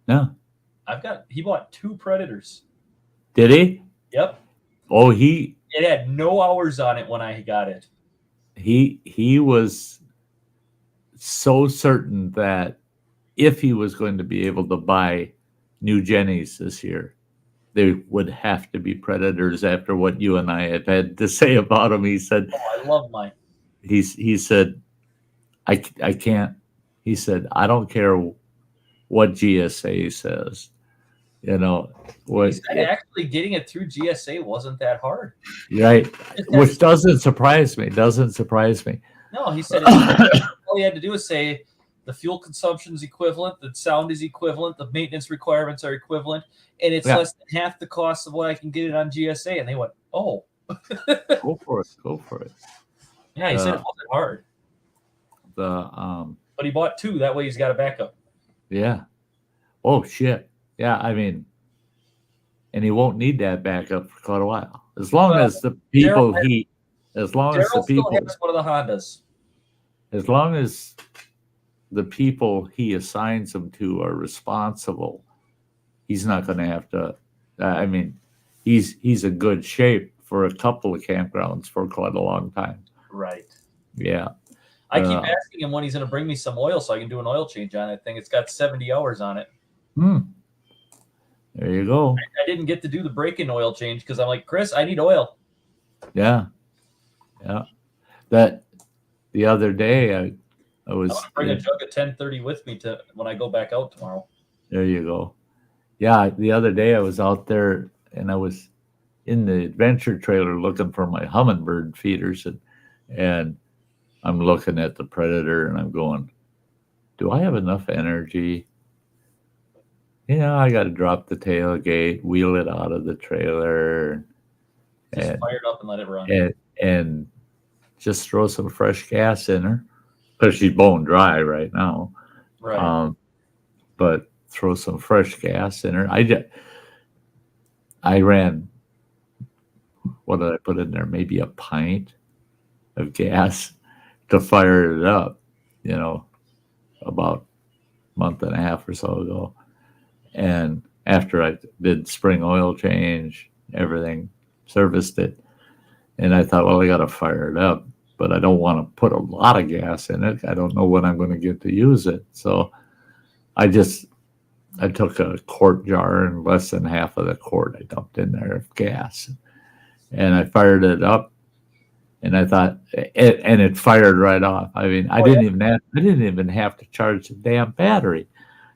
No. He bought 2 Predators. Did he? Yep. Oh, it had no hours on it when I got it. He was so certain that if he was going to be able to buy new Jennies this year, they would have to be Predators after what you and I have had to say about them. He said, oh, I love mine. He said, I can't. He said, I don't care what GSA says. He said actually getting it through GSA wasn't that hard. Right. Which doesn't surprise me. No, he said all you had to do is say the fuel consumption is equivalent, the sound is equivalent, the maintenance requirements are equivalent, and it's less than half the cost of what I can get it on GSA. And they went, oh. Go for it. Yeah, he said it wasn't hard. But he bought 2. That way he's got a backup. Yeah. Oh, shit. Yeah, I mean, and he won't need that backup for quite a while. As long as the people has one of the Hondas. As long as the people he assigns them to are responsible, he's not going to have to I mean, he's in good shape for a couple of campgrounds for quite a long time. Right. Yeah. I keep asking him when he's going to bring me some oil so I can do an oil change on that thing. It's got 70 hours on it. There you go. I didn't get to do the break-in oil change because I'm like, Chris, I need oil. Yeah. That the other day I was. I'm going to bring a jug of 1030 with me to when I go back out tomorrow. There you go. Yeah, the other day I was out there and I was in the adventure trailer looking for my hummingbird feeders, and I'm looking at the Predator and I'm going, do I have enough energy? I got to drop the tailgate, wheel it out of the trailer, Just fire it up and let it run. And just throw some fresh gas in her because she's bone dry right now. Right. But throw some fresh gas in her. I ran, what did I put in there? Maybe a pint of gas to fire it up, about a month and a half or so ago. And after I did spring oil change, everything, serviced it, and I thought, well, I got to fire it up, but I don't want to put a lot of gas in it. I don't know when I'm going to get to use it. So I took a quart jar and less than half of the quart I dumped in there of gas, and I fired it up, and I thought, and it fired right off. I mean, I didn't even have to charge the damn battery,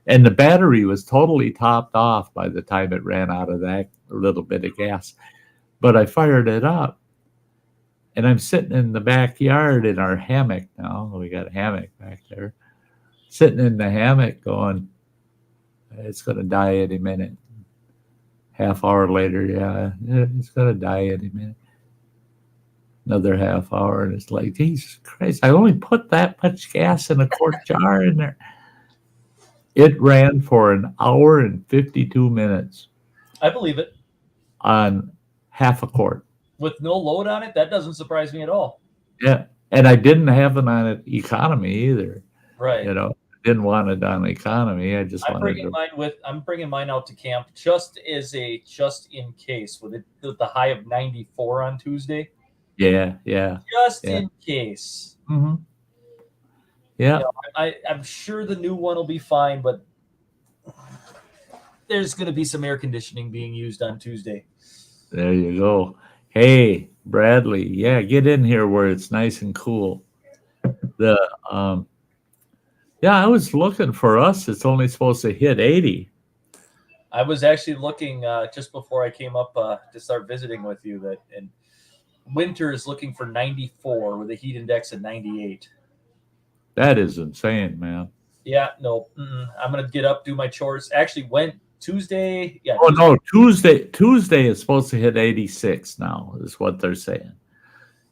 and the battery was totally topped off by the time it ran out of that little bit of gas. But I fired it up, and I'm sitting in the backyard in our hammock now. We got a hammock back there, sitting in the hammock going, it's going to die any minute. Half hour later, yeah, it's going to die any minute. Another half hour, and it's like, Jesus Christ, I only put that much gas in a quart jar in there. It ran for an hour and 52 minutes. I believe it. On half a quart. With no load on it, that doesn't surprise me at all. Yeah, and I didn't have it on economy either. Right. Didn't want it on economy. I just I'm bringing mine out to camp just in case with the high of 94 on Tuesday. Yeah. Just in case. Mm-hmm. Yeah. I'm sure the new one will be fine, but there's going to be some air conditioning being used on Tuesday. There you go. Hey, Bradley. Yeah, get in here where it's nice and cool. I was looking for us. It's only supposed to hit 80. I was actually looking just before I came up to start visiting with you and winter is looking for 94 with a heat index of 98. That is insane, man. Yeah, no. I'm going to get up, do my chores. Actually went Tuesday. Yeah. Oh, no. Tuesday is supposed to hit 86 now is what they're saying.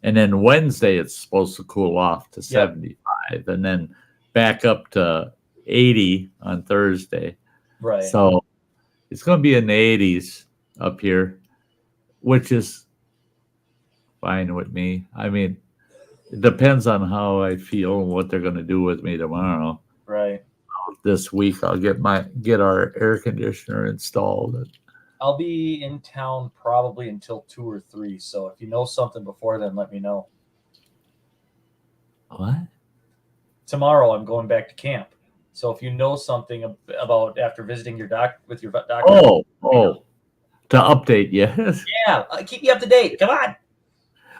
And then Wednesday it's supposed to cool off to 75 and then back up to 80 on Thursday. Right. So it's going to be in the 80s up here, which is fine with me. I mean, it depends on how I feel and what they're going to do with me tomorrow. Right. This week I'll get our air conditioner installed. I'll be in town probably until 2 or 3. So if you know something before then, let me know. What? Tomorrow I'm going back to camp. So if you know something about after visiting your doctor. To update you. Yeah, keep you up to date. Come on.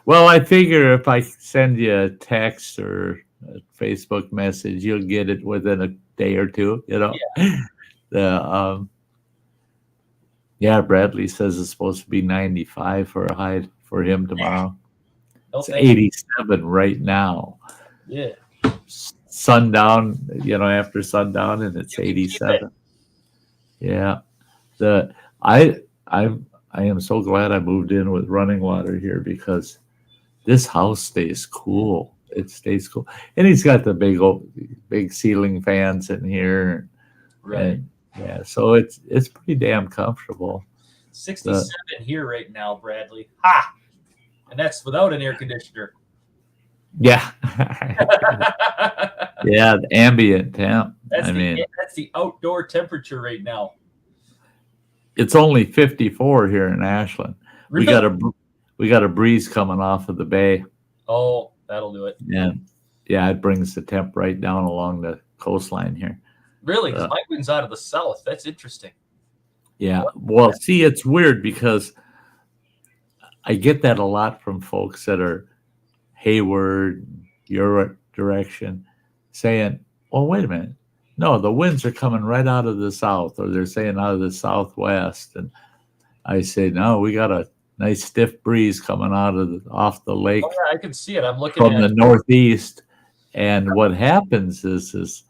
Well, I figure if I send you a text or a Facebook message, you'll get it within a day or two. Yeah. Bradley says it's supposed to be 95 for a high for him tomorrow. It's 87 right now. Yeah. Sundown, after sundown, and it's 87. Yeah. I am so glad I moved in with running water here because this house stays cool. It stays cool, and he's got the big ceiling fans in here. Right. And, so it's pretty damn comfortable. 67 here right now, Bradley. Ha! And that's without an air conditioner. Yeah. Yeah, the ambient temp. That's the outdoor temperature right now. It's only 54 here in Ashland. Really? We got a breeze coming off of the bay. Oh, that'll do it. And yeah, it brings the temp right down along the coastline here. Really? Because my wind's out of the south. That's interesting. Yeah. Well, see, it's weird because I get that a lot from folks that are Hayward, your direction, saying, well, wait a minute. No, the winds are coming right out of the south, or they're saying out of the southwest. And I say, no, we got a nice stiff breeze coming off the lake. Oh, yeah, I can see it. I'm looking from at the northeast. And what happens is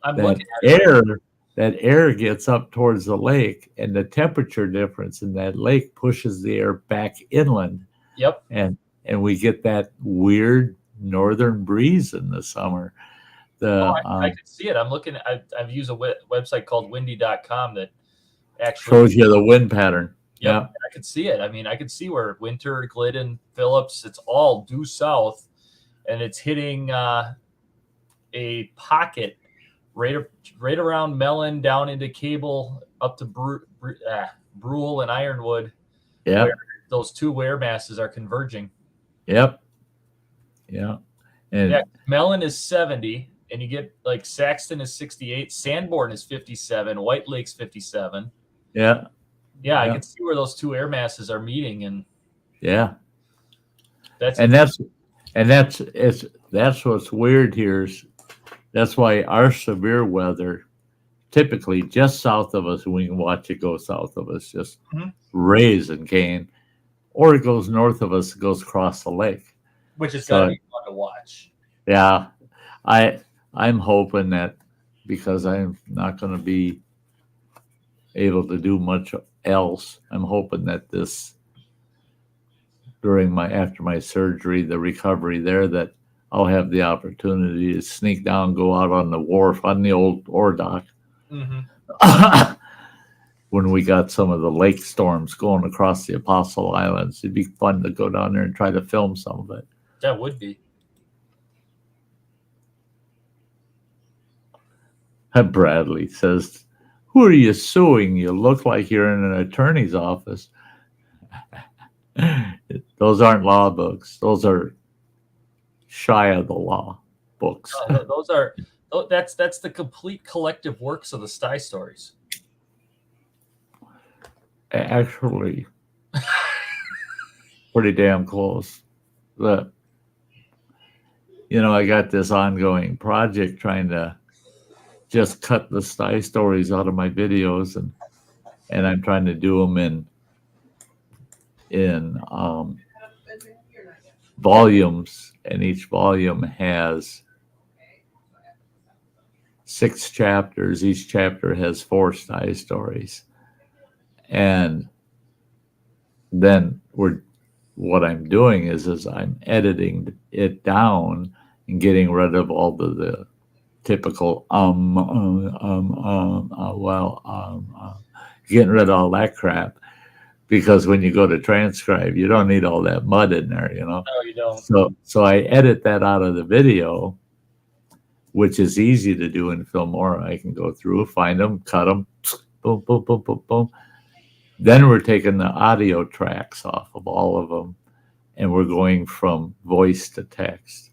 that air gets up towards the lake, and the temperature difference in that lake pushes the air back inland. Yep. And we get that weird northern breeze in the summer. I can see it. I'm looking. I've used a website called windy.com that actually shows you the wind pattern. Yep, Yeah. I could see it. I mean, I could see where Winter, Glidden, Phillips, it's all due south, and it's hitting a pocket right around Mellon, down into Cable, up to Brule and Ironwood. Yeah. Where those two air masses are converging. Yep. Yeah. And yeah, Mellon is 70, and you get like Saxton is 68, Sanborn is 57, White Lake's 57. Yeah. Yeah, I can see where those two air masses are meeting, and yeah, that's what's weird here. That's why our severe weather, typically just south of us, we can watch it go south of us, just raise and gain, or it goes north of us, it goes across the lake, which is going to be fun to watch. Yeah, I'm hoping that, because I'm not going to be able to do much else, I'm hoping that this, after my surgery, the recovery there, that I'll have the opportunity to sneak down, go out on the wharf, on the old ore dock, when we got some of the lake storms going across the Apostle Islands. It'd be fun to go down there and try to film some of it. That would be. Bradley says, who are you suing? You look like you're in an attorney's office. Those aren't law books. Those are shy of the law books. That's the complete collective works of the Sty Stories. Actually, pretty damn close. I got this ongoing project trying to just cut the Sty Stories out of my videos, and I'm trying to do them in volumes, and each volume has 6 chapters. Each chapter has 4 Sty Stories, and then what I'm doing is I'm editing it down and getting rid of all the typical getting rid of all that crap, because when you go to transcribe, you don't need all that mud in there, No, you don't. So I edit that out of the video, which is easy to do in Filmora. I can go through, find them, cut them, boom, boom, boom, boom, boom. Then we're taking the audio tracks off of all of them, and we're going from voice to text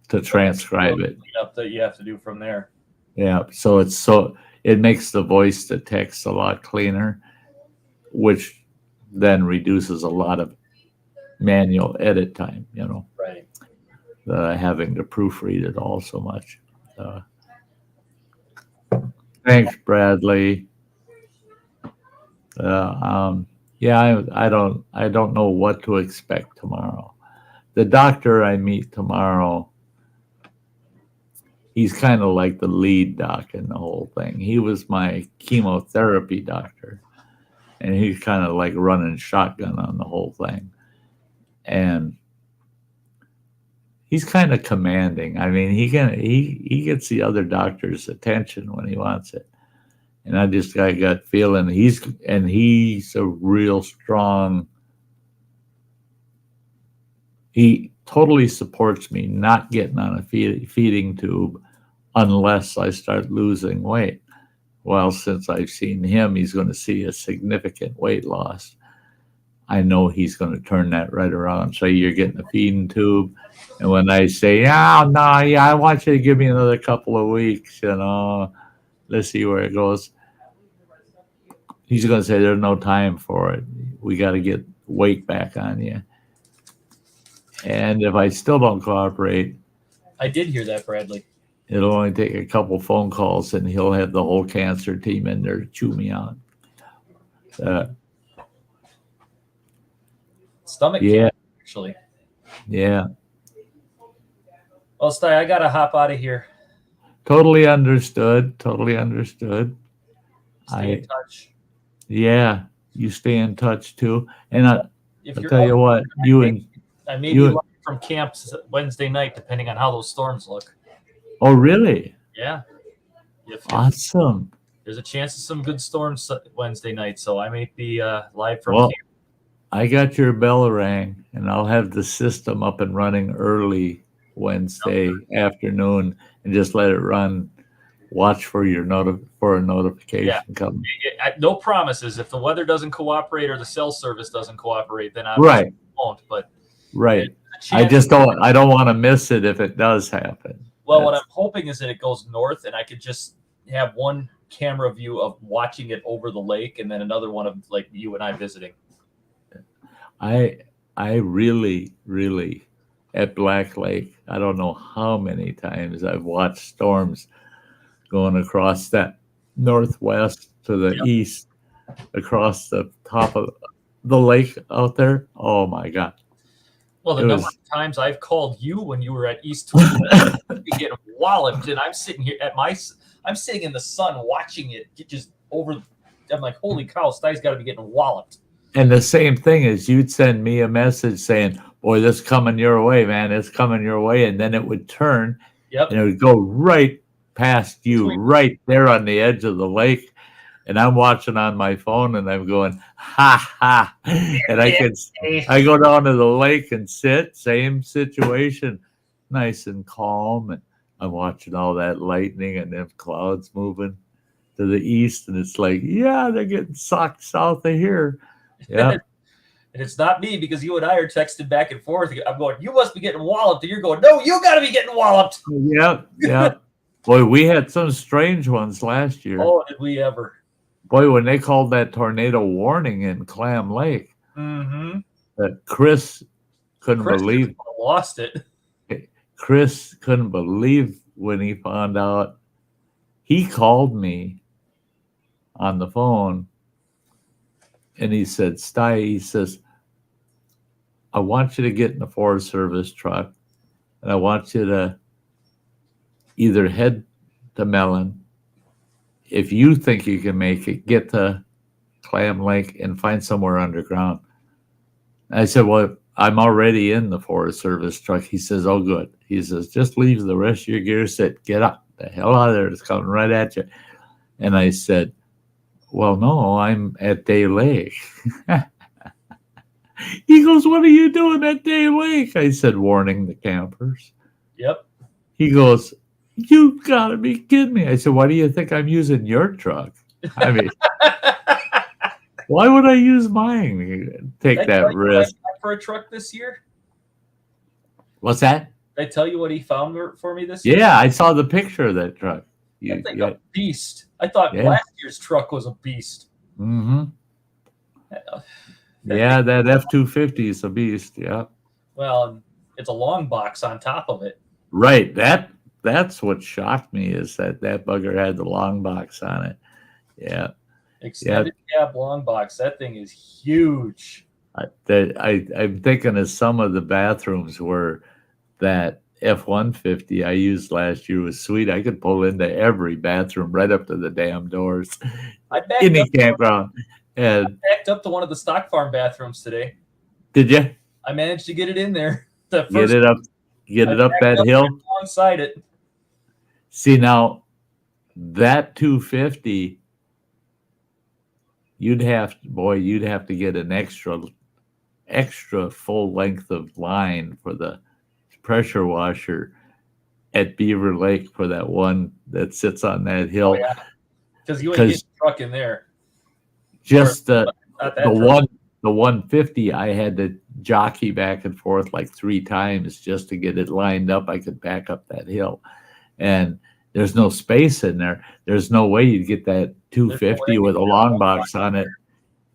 to transcribe it. That you have to do from there. Yeah, so it makes the voice to text a lot cleaner, which then reduces a lot of manual edit time, Right. Having to proofread it all so much. Thanks, Bradley. I don't know what to expect tomorrow. The doctor I meet tomorrow, he's kind of like the lead doc in the whole thing. He was my chemotherapy doctor, and he's kind of like running shotgun on the whole thing. And he's kind of commanding. I mean, he gets the other doctor's attention when he wants it. And I just got feeling he's a real strong. He totally supports me not getting on a feeding tube unless I start losing weight. well, since I've seen him, he's going to see a significant weight loss. I know he's going to turn that right around. So you're getting a feeding tube. And when I say, yeah, no, yeah, I want you to give me another couple of weeks, let's see where it goes. He's going to say, there's no time for it. We got to get weight back on you. And if I still don't cooperate, I did hear that, Bradley. it'll only take a couple phone calls and he'll have the whole cancer team in there to chew me out. Stomach Yeah. cancer, actually. Yeah. Well, Sty, I got to hop out of here. Totally understood. Totally understood. Stay in touch. Yeah, you stay in touch too. And I'll If you're tell you up, what, I may be live from camps Wednesday night, depending on how those storms look. oh, really? Yeah. If Awesome. there's a chance of some good storms Wednesday night, so I may be live from Well, camp. I got your bell rang, and I'll have the system up and running early Wednesday afternoon, and just let it run. Watch for your a notification coming. No promises. If the weather doesn't cooperate or the cell service doesn't cooperate, then I Right. won't. But Right. I I don't want to miss it if it does happen. Well, what I'm hoping is that it goes north, and I could just have one camera view of watching it over the lake, and then another one of like you and I visiting. I really, really at Black Lake, I don't know how many times I've watched storms going across that northwest to the east, across the top of the lake out there. Oh my God. Well, the number of times I've called you when you were at East getting walloped, and I'm sitting here I'm sitting in the sun watching it get just over. I'm like, holy cow, Sty's got to be getting walloped. And the same thing is you'd send me a message saying, boy, this coming your way, man. It's coming your way. And then it would turn and it would go right past you, right there on the edge of the lake. And I'm watching on my phone and I'm going, ha, ha. And I go down to the lake and sit, same situation, nice and calm. And I'm watching all that lightning and them clouds moving to the east. And it's like, yeah, they're getting sucked south of here. Yeah. And it's not me, because you and I are texting back and forth. I'm going, you must be getting walloped. And you're going, no, you got to be getting walloped. Yeah. Yeah. Boy, we had some strange ones last year. Oh, did we ever? Boy, when they called that tornado warning in Clam Lake, that Chris couldn't believe. Lost it. Chris couldn't believe when he found out. He called me on the phone and he said, Sty, he says, I want you to get in the Forest Service truck and I want you to either head to Mellon. If you think you can make it, get to Clam Lake and find somewhere underground. I said, well, I'm already in the Forest Service truck. He says, oh, good. He says, just leave the rest of your gear set. Get up. The hell out of there. It's coming right at you. And I said, well, no, I'm at Day Lake. He goes, what are you doing at Day Lake? I said, warning the campers. Yep. He goes, you got to be kidding me. I said, why do you think I'm using your truck? I mean, why would I use mine? Take that risk. For a truck this year? What's that? Did I tell you what he found for me this year? Yeah, I saw the picture of that truck. That thing a beast. I thought last year's truck was a beast. Mm-hmm. Yeah, that F-250 is a beast. Yeah. Well, it's a long box on top of it. Right. That's what shocked me is that bugger had the long box on it. Yeah. Extended cab long box. That thing is huge. I'm thinking of some of the bathrooms where that F-150 I used last year was sweet. I could pull into every bathroom right up to the damn doors. In the campground. I backed up to one of the stock farm bathrooms today. Did you? I managed to get it in there. Get it up that hill? Alongside it. See, now, that 250, you'd have to get an extra full length of line for the pressure washer at Beaver Lake for that one that sits on that hill. Oh, yeah. Because you ain't getting a truck in there. Just Not that the truck. the 150, I had to jockey back and forth like 3 times just to get it lined up. I could back up that hill, and there's no space in there. There's no way you'd get that 250 with a long box on it.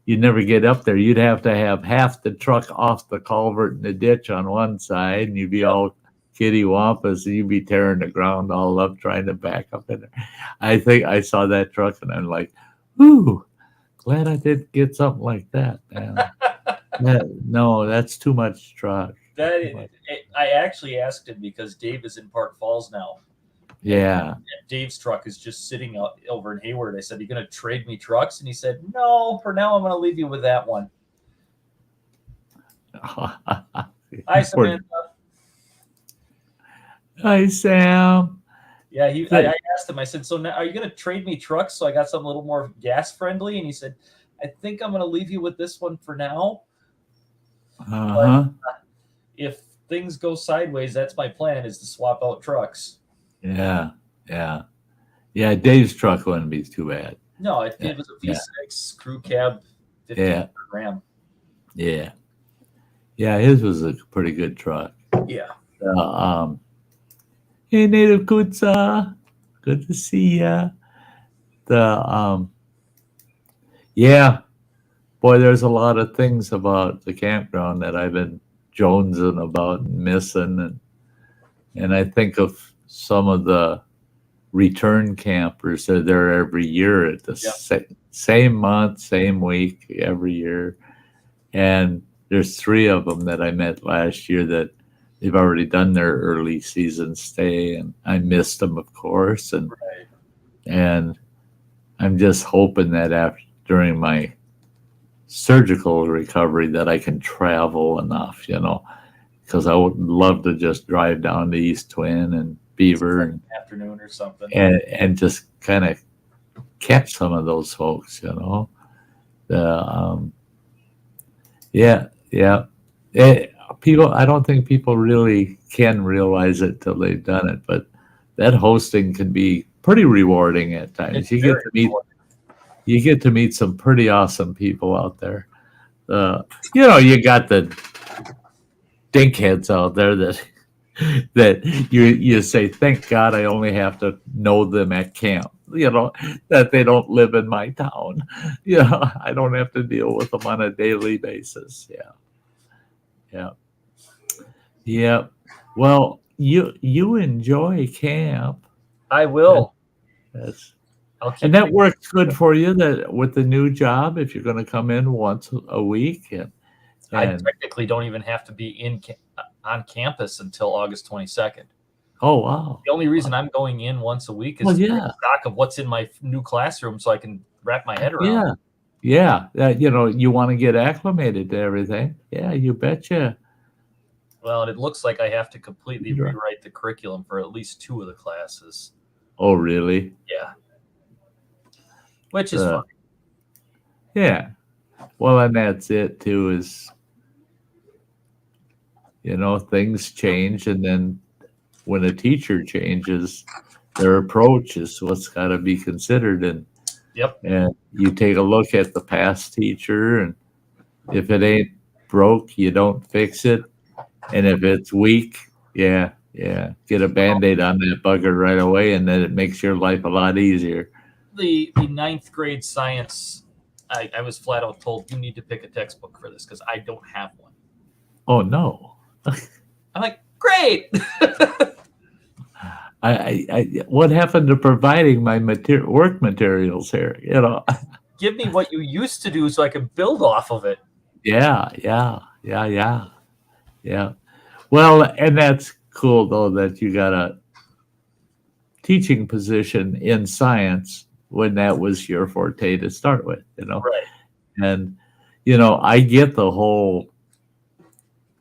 You'd never get up there. You'd have to have half the truck off the culvert in the ditch on one side, and you'd be all kitty wampus, and you'd be tearing the ground all up trying to back up in there. I think I saw that truck, and I'm like, "Ooh, glad I did get something like that, man." No, that's too much truck. I actually asked him because Dave is in Park Falls now. Yeah. And Dave's truck is just sitting out over in Hayward. I said, "You going to trade me trucks?" And he said, "No, for now I'm going to leave you with that one." Hi, Samantha. Hi, Sam. Yeah, I asked him. I said, "So now, are you going to trade me trucks so I got something a little more gas friendly?" And he said, "I think I'm going to leave you with this one for now. But if things go sideways, that's my plan, is to swap out trucks." Yeah. Dave's truck wouldn't be too bad. No, it was a V6 crew cab 15 Ram. Yeah, his was a pretty good truck. Yeah. Hey, Native Kutsa, good to see ya. Boy, there's a lot of things about the campground that I've been jonesing about and missing, and I think of some of the return campers that are there every year at the same month, same week, every year. And there's 3 of them that I met last year that they've already done their early season stay, and I missed them, of course. And I'm just hoping that during my surgical recovery that I can travel enough, because I would love to just drive down to East Twin and Beaver and afternoon or something, and just kind of catch some of those folks, people. I don't think people really can realize it till they've done it, but that hosting can be pretty rewarding at times. You get to meet some pretty awesome people out there. You got the dinkheads out there that you say, "Thank God I only have to know them at camp," that they don't live in my town. I don't have to deal with them on a daily basis. Yeah. Well, you enjoy camp. I will. And that works good for you, that with the new job, if you're going to come in once a week. I technically don't even have to be on campus until August 22nd. Oh, wow. The only reason I'm going in once a week is to take stock of what's in my new classroom so I can wrap my head around. Yeah. You want to get acclimated to everything. Yeah, you betcha. Well, and it looks like I have to completely rewrite the curriculum for at least 2 of the classes. Oh, really? Yeah. Which is fun. Yeah. Well, and that's it, too, is, things change. And then when a teacher changes, their approach is what's got to be considered. And you take a look at the past teacher, and if it ain't broke, you don't fix it. And if it's weak, get a Band-Aid on that bugger right away, and then it makes your life a lot easier. The 9th grade science, I was flat out told, you need to pick a textbook for this because I don't have one. Oh, no. I'm like, great. What happened to providing my work materials here? Give me what you used to do so I can build off of it. Yeah. Well, and that's cool, though, that you got a teaching position in science when that was your forte to start with, Right. And, I get the whole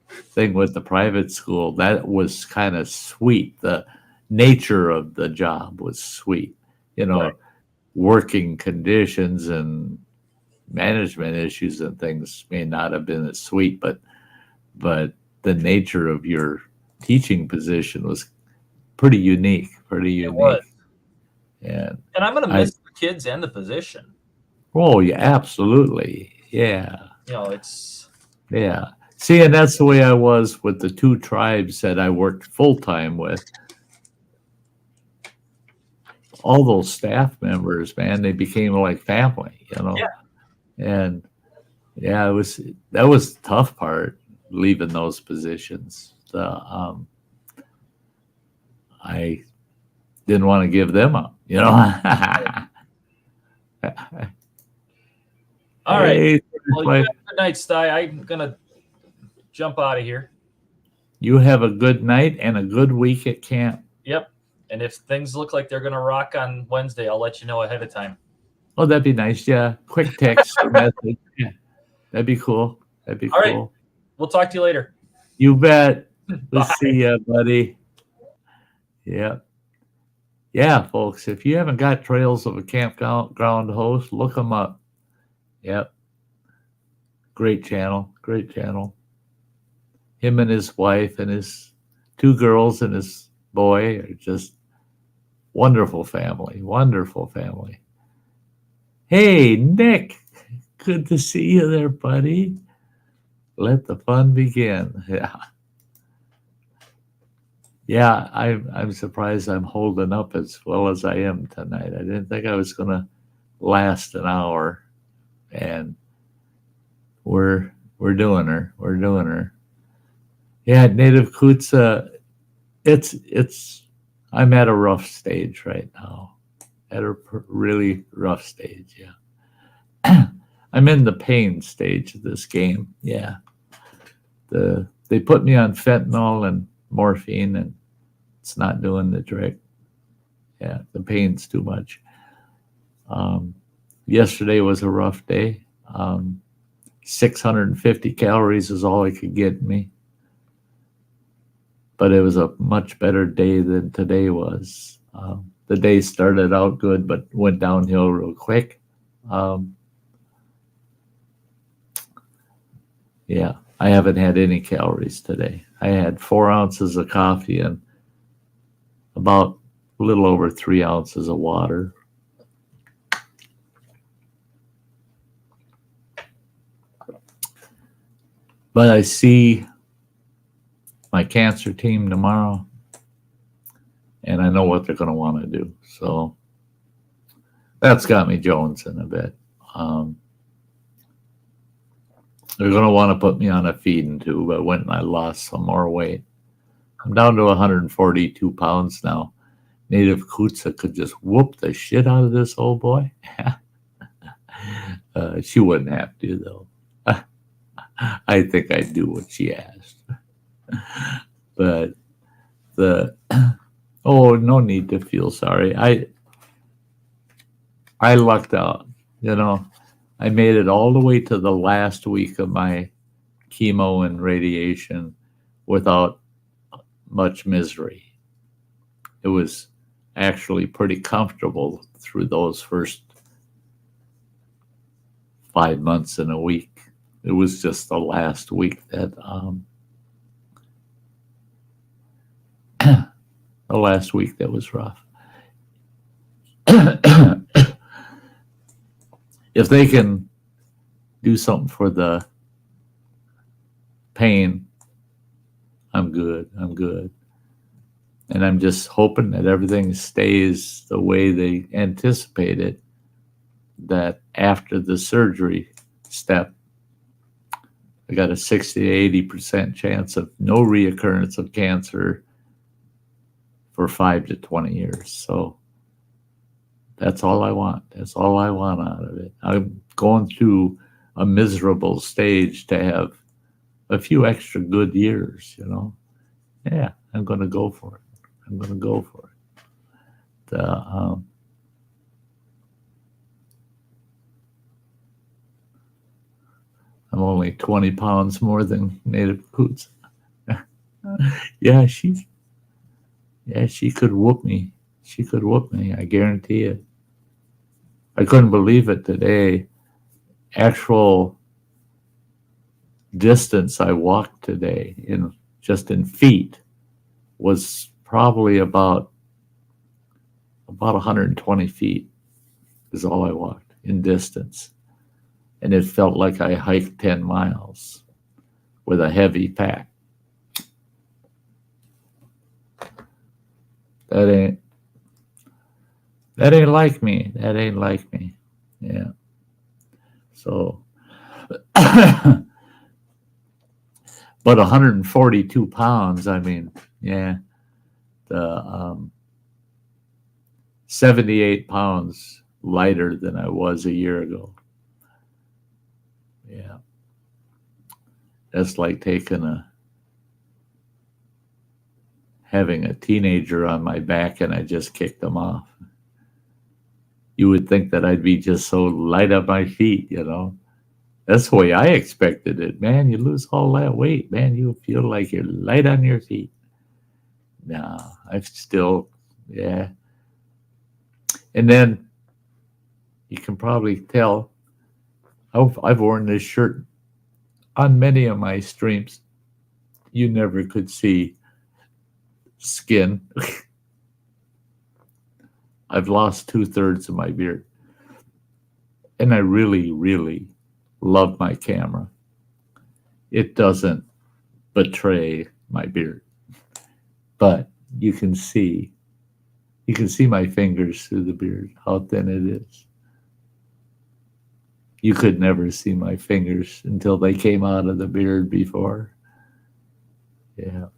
thing with the private school. That was kind of sweet. The nature of the job was sweet, working conditions and management issues and things may not have been as sweet, but the nature of your teaching position was pretty unique. It was. And I'm going to miss the kids and the position. Oh, yeah, absolutely. Yeah. It's Yeah. See, and that's the way I was with the two tribes that I worked full time with. All those staff members, man, they became like family, Yeah. And yeah, that was the tough part, leaving those positions. I didn't want to give them up, All right. Hey, Well, you have a good night, Sty. I'm gonna jump out of here. you have a good night and a good week at camp. Yep. And if things look like they're gonna rock on Wednesday, I'll let you know ahead of time. Oh, that'd be nice. Yeah, quick text or message. Yeah, that'd be cool. That'd be All cool. right. We'll talk to you later. You bet. We'll Bye. see ya, buddy. Yeah. Yeah, folks, if you haven't got Trails of a Campground Host, look them up. Yep. Great channel. Great channel. Him and his wife and his two girls and his boy are just wonderful family. Wonderful family. Hey, Nick. Good to see you there, buddy. Let the fun begin. Yeah. Yeah, I'm surprised I'm holding up as well as I am tonight. I didn't think I was gonna last an hour, and we're doing her. We're doing her. Yeah, Native Kutsa. It's. I'm at a rough stage right now. At a really rough stage. Yeah. I'm in the pain stage of this game. Yeah. They put me on fentanyl and morphine, and it's not doing the trick. Yeah, the pain's too much. Yesterday was a rough day. 650 calories is all it could get me. But it was a much better day than today was. The day started out good, but went downhill real quick. Yeah, I haven't had any calories today. I had 4 ounces of coffee and about a little over 3 ounces of water. But I see my cancer team tomorrow, and I know what they're going to want to do. So that's got me jonesing a bit. They're going to want to put me on a feeding tube. I went and I lost some more weight. I'm down to 142 pounds now. Native Kutsa could just whoop the shit out of this old boy. She wouldn't have to, though. I think I'd do what she asked. But no need to feel sorry. I lucked out, I made it all the way to the last week of my chemo and radiation without much misery. It was actually pretty comfortable through those first 5 months and a week. It was just the last week that was rough. If they can do something for the pain, I'm good. I'm good. And I'm just hoping that everything stays the way they anticipate it, that after the surgery step, I got a 60 to 80% chance of no reoccurrence of cancer for 5 to 20 years. So that's all I want. That's all I want out of it. I'm going through a miserable stage to have a few extra good years, Yeah, I'm going to go for it. I'm going to go for it. I'm only 20 pounds more than Native Coots. Yeah, she could whoop me. She could whoop me, I guarantee it. I couldn't believe it today. Actual distance I walked today in feet was probably about 120 feet. is all I walked in distance. And it felt like I hiked 10 miles with a heavy pack. That ain't like me. That ain't like me. Yeah. So, but 142 pounds, I mean, yeah. The 78 pounds lighter than I was a year ago. Yeah. That's like having a teenager on my back and I just kicked them off. You would think that I'd be just so light on my feet, you know. That's the way I expected it. Man, you lose all that weight, man, you feel like you're light on your feet. No, I'm still, yeah. And then you can probably tell I've worn this shirt on many of my streams. You never could see skin. I've lost 2/3 of my beard. And I really, really love my camera. It doesn't betray my beard. But you can see my fingers through the beard, how thin it is. You could never see my fingers until they came out of the beard before. Yeah.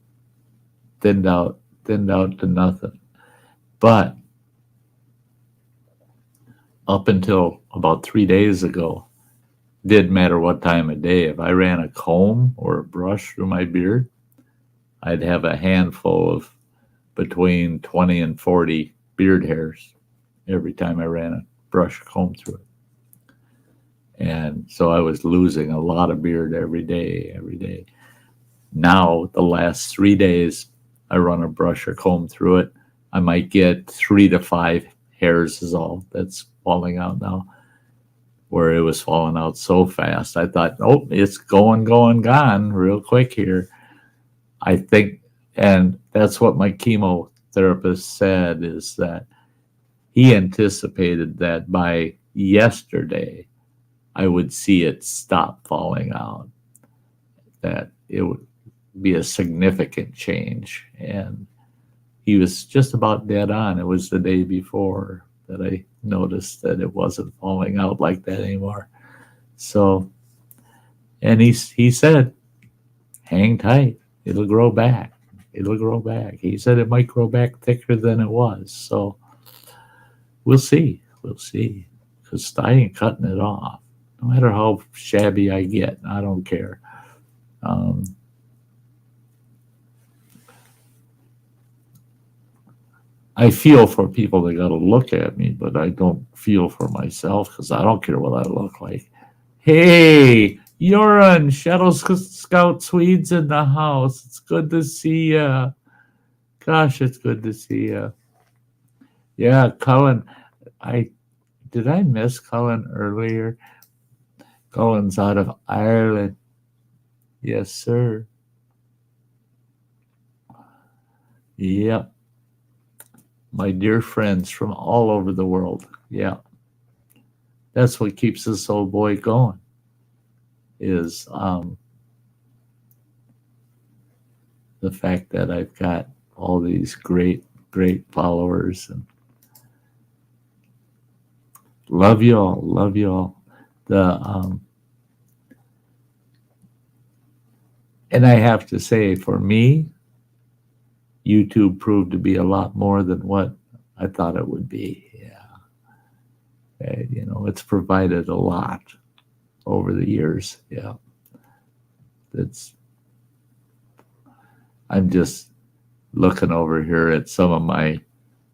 Thinned out to nothing. But up until about 3 days ago, didn't matter what time of day. If I ran a comb or a brush through my beard, I'd have a handful of between 20 and 40 beard hairs every time I ran a brush or comb through it. And so I was losing a lot of beard every day. Now, the last 3 days, I run a brush or comb through it. I might get 3 to 5 hairs is all that's falling out now. Where it was falling out so fast, I thought, oh, it's gone real quick here. I think, and that's what my chemotherapist said, is that he anticipated that by yesterday, I would see it stop falling out, that it would be a significant change. And he was just about dead on. It was the day before that I noticed that it wasn't falling out like that anymore. So, and he said, hang tight. It'll grow back. He said it might grow back thicker than it was. So we'll see. Because Sty ain't cutting it off. No matter how shabby I get, I don't care. I feel for people that got to look at me, but I don't feel for myself because I don't care what I look like. Hey, Joran, Shadow Scout Swedes in the house. It's good to see you. Gosh, it's good to see you. Yeah, Cullen. Did I miss Cullen earlier? Cullen's out of Ireland. Yes, sir. Yep. My dear friends from all over the world. Yeah. That's what keeps this old boy going, is the fact that I've got all these great followers. And love you all. And I have to say, for me, YouTube proved to be a lot more than what I thought it would be. Yeah. And, it's provided a lot over the years. Yeah. I'm just looking over here at some of my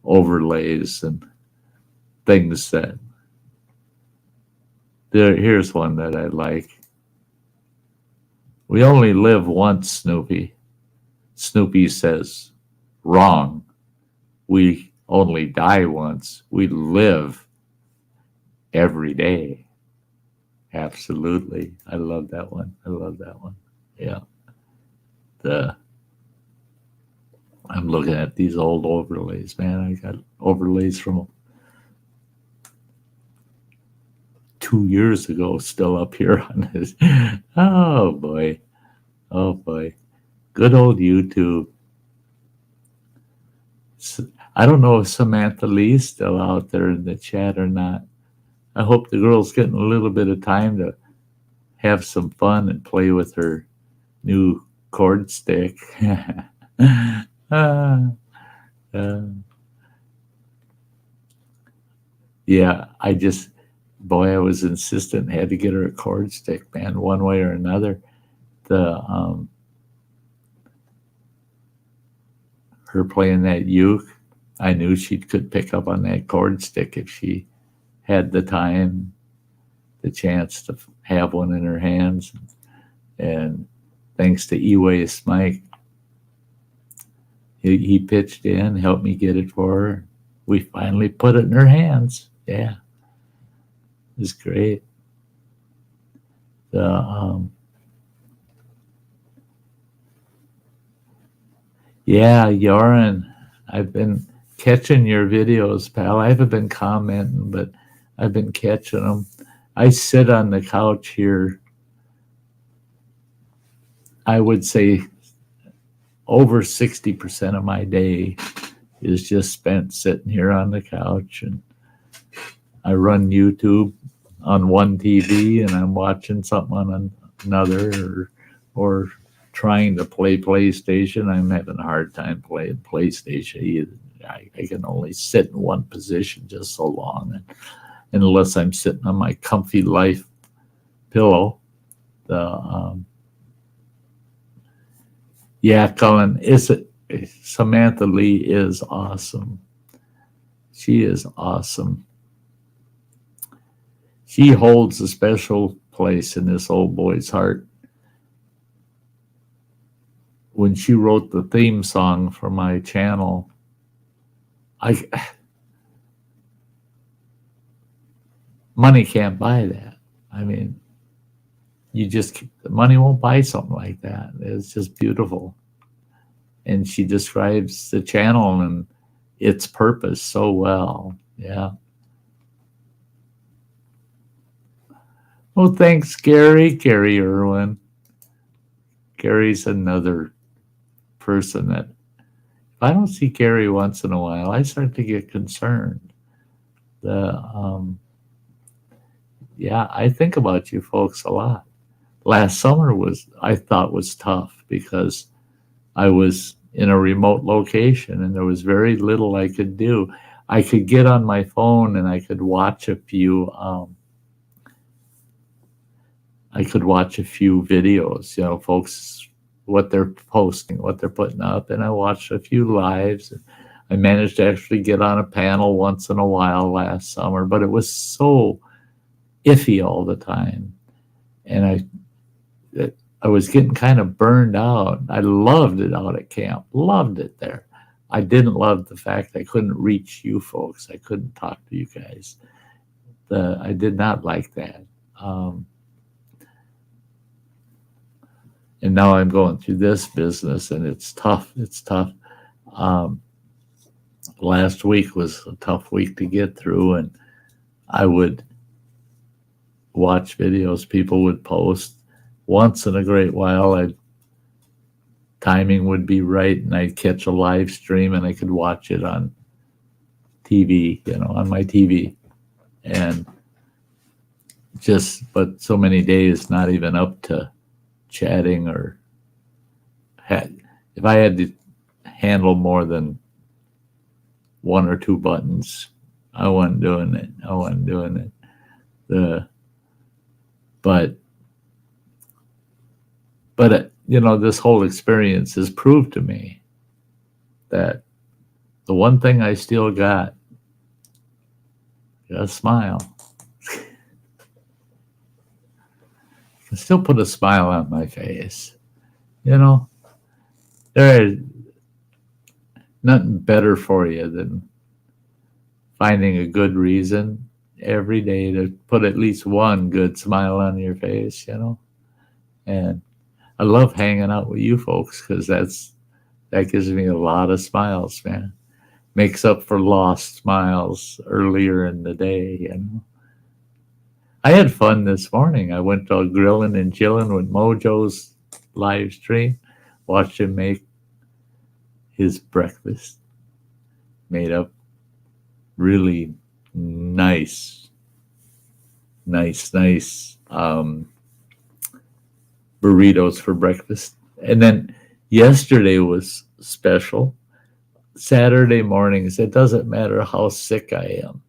overlays and things that here's one that I like. We only live once, Snoopy. Snoopy says, wrong. We only die once. We live every day. Absolutely. I love that one. Yeah. I'm looking at these old overlays, man. I got overlays from 2 years ago still up here on his. Oh boy. Oh boy. Good old YouTube. I don't know if Samantha Lee's still out there in the chat or not. I hope the girl's getting a little bit of time to have some fun and play with her new cord stick. Yeah, I was insistent, had to get her a cord stick, man, one way or another. Her playing that uke, I knew she could pick up on that cord stick if she had the time, the chance to have one in her hands. And thanks to E-Waste Mike, he pitched in, helped me get it for her. We finally put it in her hands. Yeah, it was great. Yeah, Yoren, I've been catching your videos, pal. I haven't been commenting, but I've been catching them. I sit on the couch here, I would say over 60% of my day is just spent sitting here on the couch, and I run YouTube on one TV and I'm watching something on another, or trying to play PlayStation. I'm having a hard time playing PlayStation either. I can only sit in one position just so long, and unless I'm sitting on my comfy life pillow. Yeah, Colin, Samantha Lee is awesome. She is awesome. She holds a special place in this old boy's heart. When she wrote the theme song for my channel, money can't buy that. I mean, money won't buy something like that. It's just beautiful. And she describes the channel and its purpose so well. Yeah. Well, thanks, Gary Irwin. Gary's another person that, if I don't see Gary once in a while, I start to get concerned. Yeah, I think about you folks a lot. Last summer I thought was tough because I was in a remote location and there was very little I could do. I could get on my phone and I could watch a few videos, folks, what they're posting, what they're putting up. And I watched a few lives. I managed to actually get on a panel once in a while last summer, but it was so iffy all the time. And I was getting kind of burned out. I loved it out at camp, loved it there. I didn't love the fact I couldn't reach you folks. I couldn't talk to you guys. I did not like that. And now I'm going through this business and it's tough. It's tough. Last week was a tough week to get through, and I would watch videos people would post. Once in a great while, timing would be right, and I'd catch a live stream, and I could watch it on TV, on my TV, and but so many days not even up to chatting, or if I had to handle more than one or two buttons, I wasn't doing it. But this whole experience has proved to me that the one thing I still got a smile. I still put a smile on my face. There is nothing better for you than finding a good reason every day to put at least one good smile on your face, And I love hanging out with you folks because that gives me a lot of smiles, man. Makes up for lost smiles earlier in the day, I had fun this morning. I went to grilling and chilling with Mojo's live stream. Watched him make his breakfast. Made up really nice, nice burritos for breakfast. And then yesterday was special. Saturday mornings, it doesn't matter how sick I am.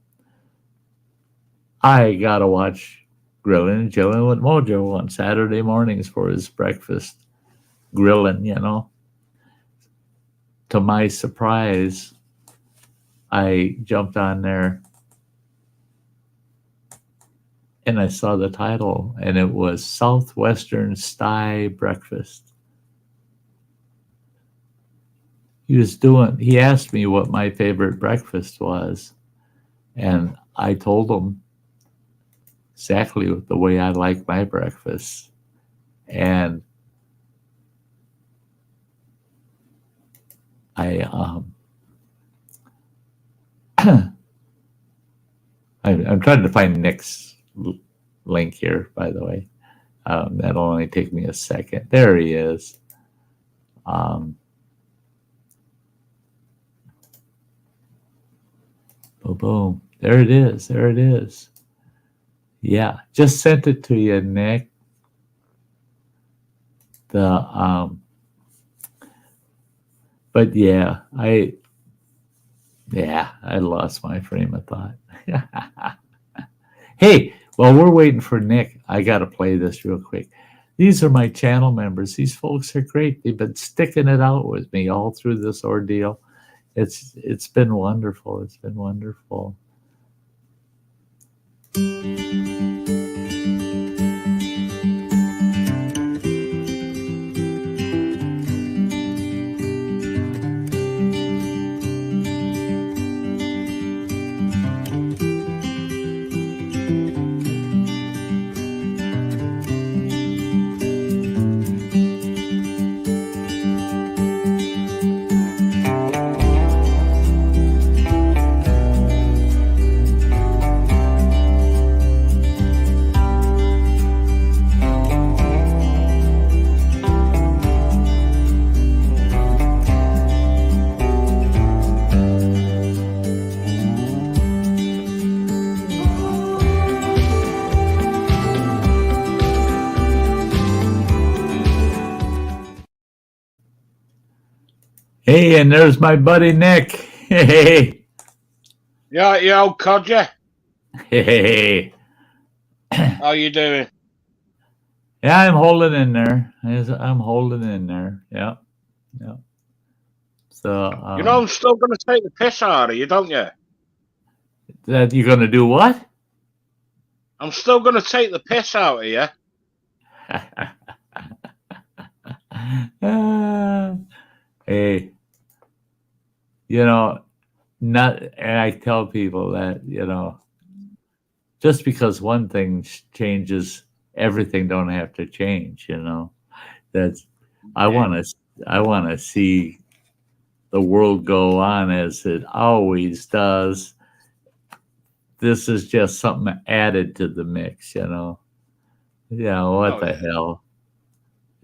I gotta watch Grilling and Chilling with Mojo on Saturday mornings for his breakfast. Grilling, you know. To my surprise, I jumped on there and I saw the title, and it was Southwestern Sty Breakfast. He asked me what my favorite breakfast was, and I told him exactly the way I like my breakfast. And I'm trying to find Nick's link here, by the way. That'll only take me a second. There he is. Boom, boom. There it is. There it is. Yeah, just sent it to you, Nick. But yeah, I lost my frame of thought. Hey, while we're waiting for Nick, I got to play this real quick. These are my channel members. These folks are great. They've been sticking it out with me all through this ordeal. It's been wonderful. It's been wonderful. Hey, and there's my buddy Nick. Hey. Yeah, you old codger. Hey. How you doing? Yeah, I'm holding in there. I'm holding in there. Yeah. Yeah. So You know I'm still going to take the piss out of you, don't you? That you're going to do what? I'm still going to take the piss out of you. Hey, you know, and I tell people that, you know, just because one thing changes, everything don't have to change, you know. That's I want to see the world go on as it always does. This is just something added to the mix, you know. Yeah, what the hell?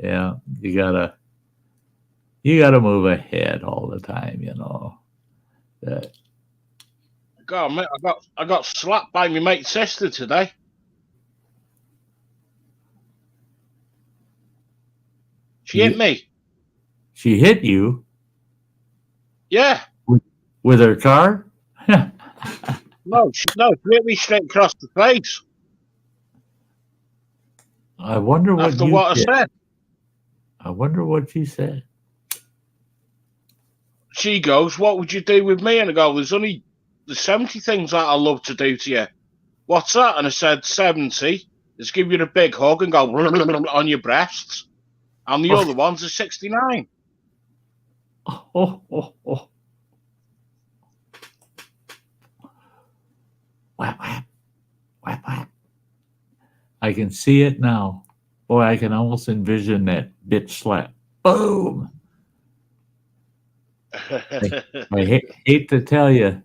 Yeah, you gotta move ahead all the time, you know. God, mate, I got slapped by my mate's sister today. She hit me. She hit you? Yeah. With her car? No, she hit me straight across the face. I wonder what after what I said. I wonder what she said. She goes, "What would you do with me?" And I go, "There's 70 things that I love to do to you." "What's that?" And I said, 70 is give you a big hug and go on your breasts. And the other ones are 69. Oh. Whap. I can see it now. Boy, I can almost envision that bitch slap. Boom. I hate to tell you.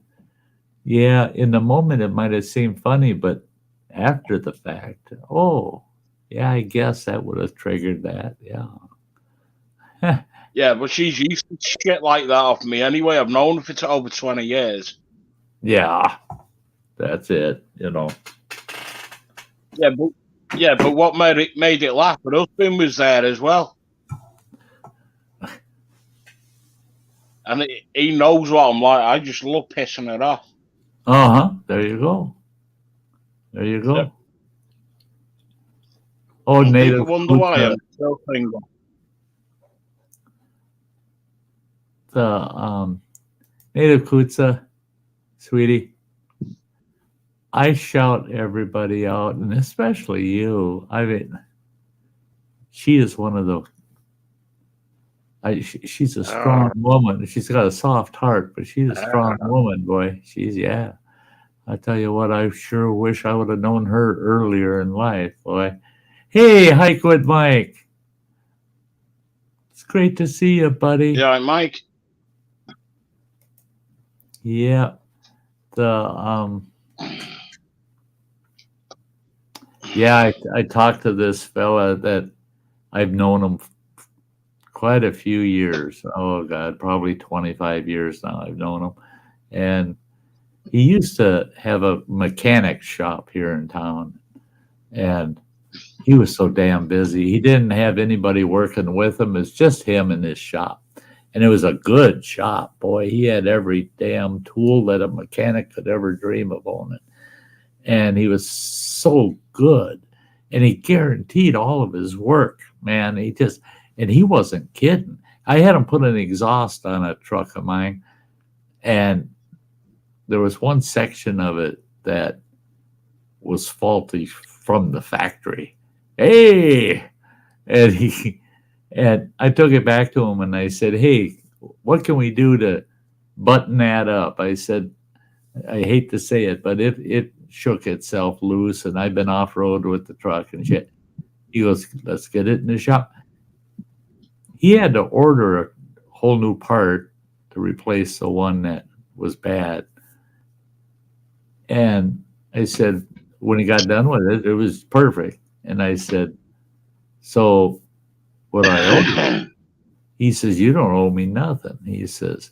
Yeah, in the moment it might have seemed funny, but after the fact. Oh, yeah, I guess that would have triggered that. Yeah. Yeah, but she's used to shit like that off me anyway. I've known her for over 20 years. Yeah. That's it, you know. Yeah, but what made it laugh? Her husband was there as well, and he knows what I'm like. I just love pissing her off. There you go. There you go. Yep. Oh, And native people wonder why I'm Kuta, still single. the native Kutsa, sweetie. I shout everybody out, and especially you. I mean, she is one of the. She's a strong woman. She's got a soft heart, but she's a strong woman, boy. Yeah. I tell you what, I sure wish I would have known her earlier in life, boy. Hey, Hike with Mike. It's great to see you, buddy. Yeah, Mike. Yeah. Yeah, I talked to this fella that I've known him quite a few years. Oh God, probably 25 years now I've known him. And he used to have a mechanic shop here in town. And he was so damn busy. He didn't have anybody working with him. It's just him in his shop. And it was a good shop, boy. He had every damn tool that a mechanic could ever dream of owning. And he was so good. And he guaranteed all of his work, man. And he wasn't kidding. I had him put an exhaust on a truck of mine. And there was one section of it that was faulty from the factory. Hey! And I took it back to him and I said, hey, what can we do to button that up? I said, I hate to say it, but it shook itself loose and I've been off-road with the truck and shit. He goes, let's get it in the shop. He had to order a whole new part to replace the one that was bad. And I said, when he got done with it, it was perfect. And I said, so what I owe you? He says, you don't owe me nothing. He says,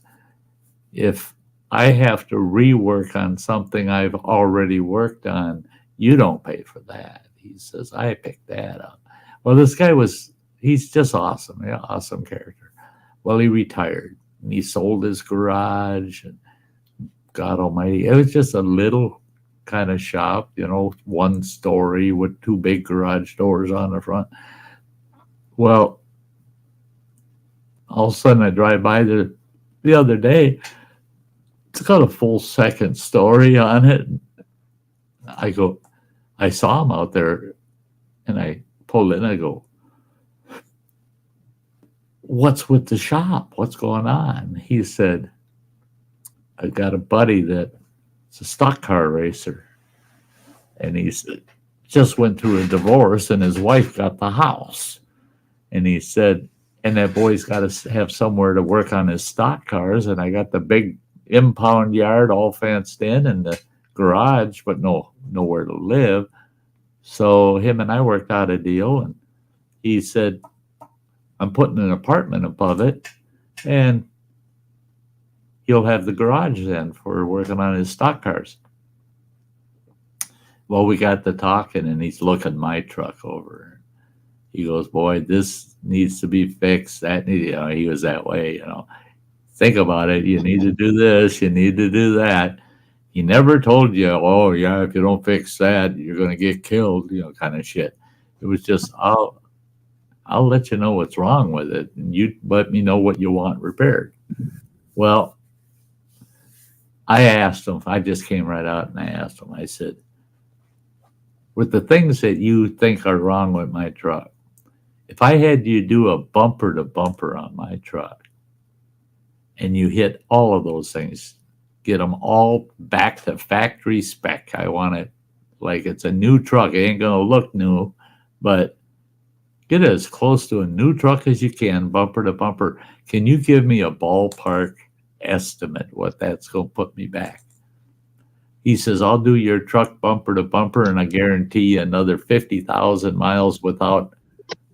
if I have to rework on something I've already worked on, you don't pay for that. He says, I picked that up. Well, this guy he's just awesome. Yeah, awesome character. Well, he retired and he sold his garage and God almighty. It was just a little kind of shop, you know, one story with two big garage doors on the front. Well, all of a sudden I drive by the other day. It's got a full second story on it. I saw him out there and I pulled in. I go, what's with the shop? What's going on? He said, I got a buddy that's a stock car racer. And he said, just went through a divorce and his wife got the house. And he said, and that boy's got to have somewhere to work on his stock cars. And I got the big impound yard all fenced in and the garage, but nowhere to live. So him and I worked out a deal. And he said, I'm putting an apartment above it. And he'll have the garage then for working on his stock cars. Well, we got to talking and he's looking my truck over. He goes, boy, this needs to be fixed. He was that way, think about it. You need to do this. You need to do that. He never told you, oh yeah, if you don't fix that, you're going to get killed, kind of shit. It was just, I'll let you know what's wrong with it. And you let me know what you want repaired. Well, I asked him, I just came right out and I asked him, I said, with the things that you think are wrong with my truck, if I had you do a bumper to bumper on my truck and you hit all of those things, get them all back to factory spec. I want it like it's a new truck. It ain't going to look new, but get it as close to a new truck as you can, bumper to bumper. Can you give me a ballpark estimate what that's going to put me back? He says, I'll do your truck bumper to bumper, and I guarantee you another 50,000 miles without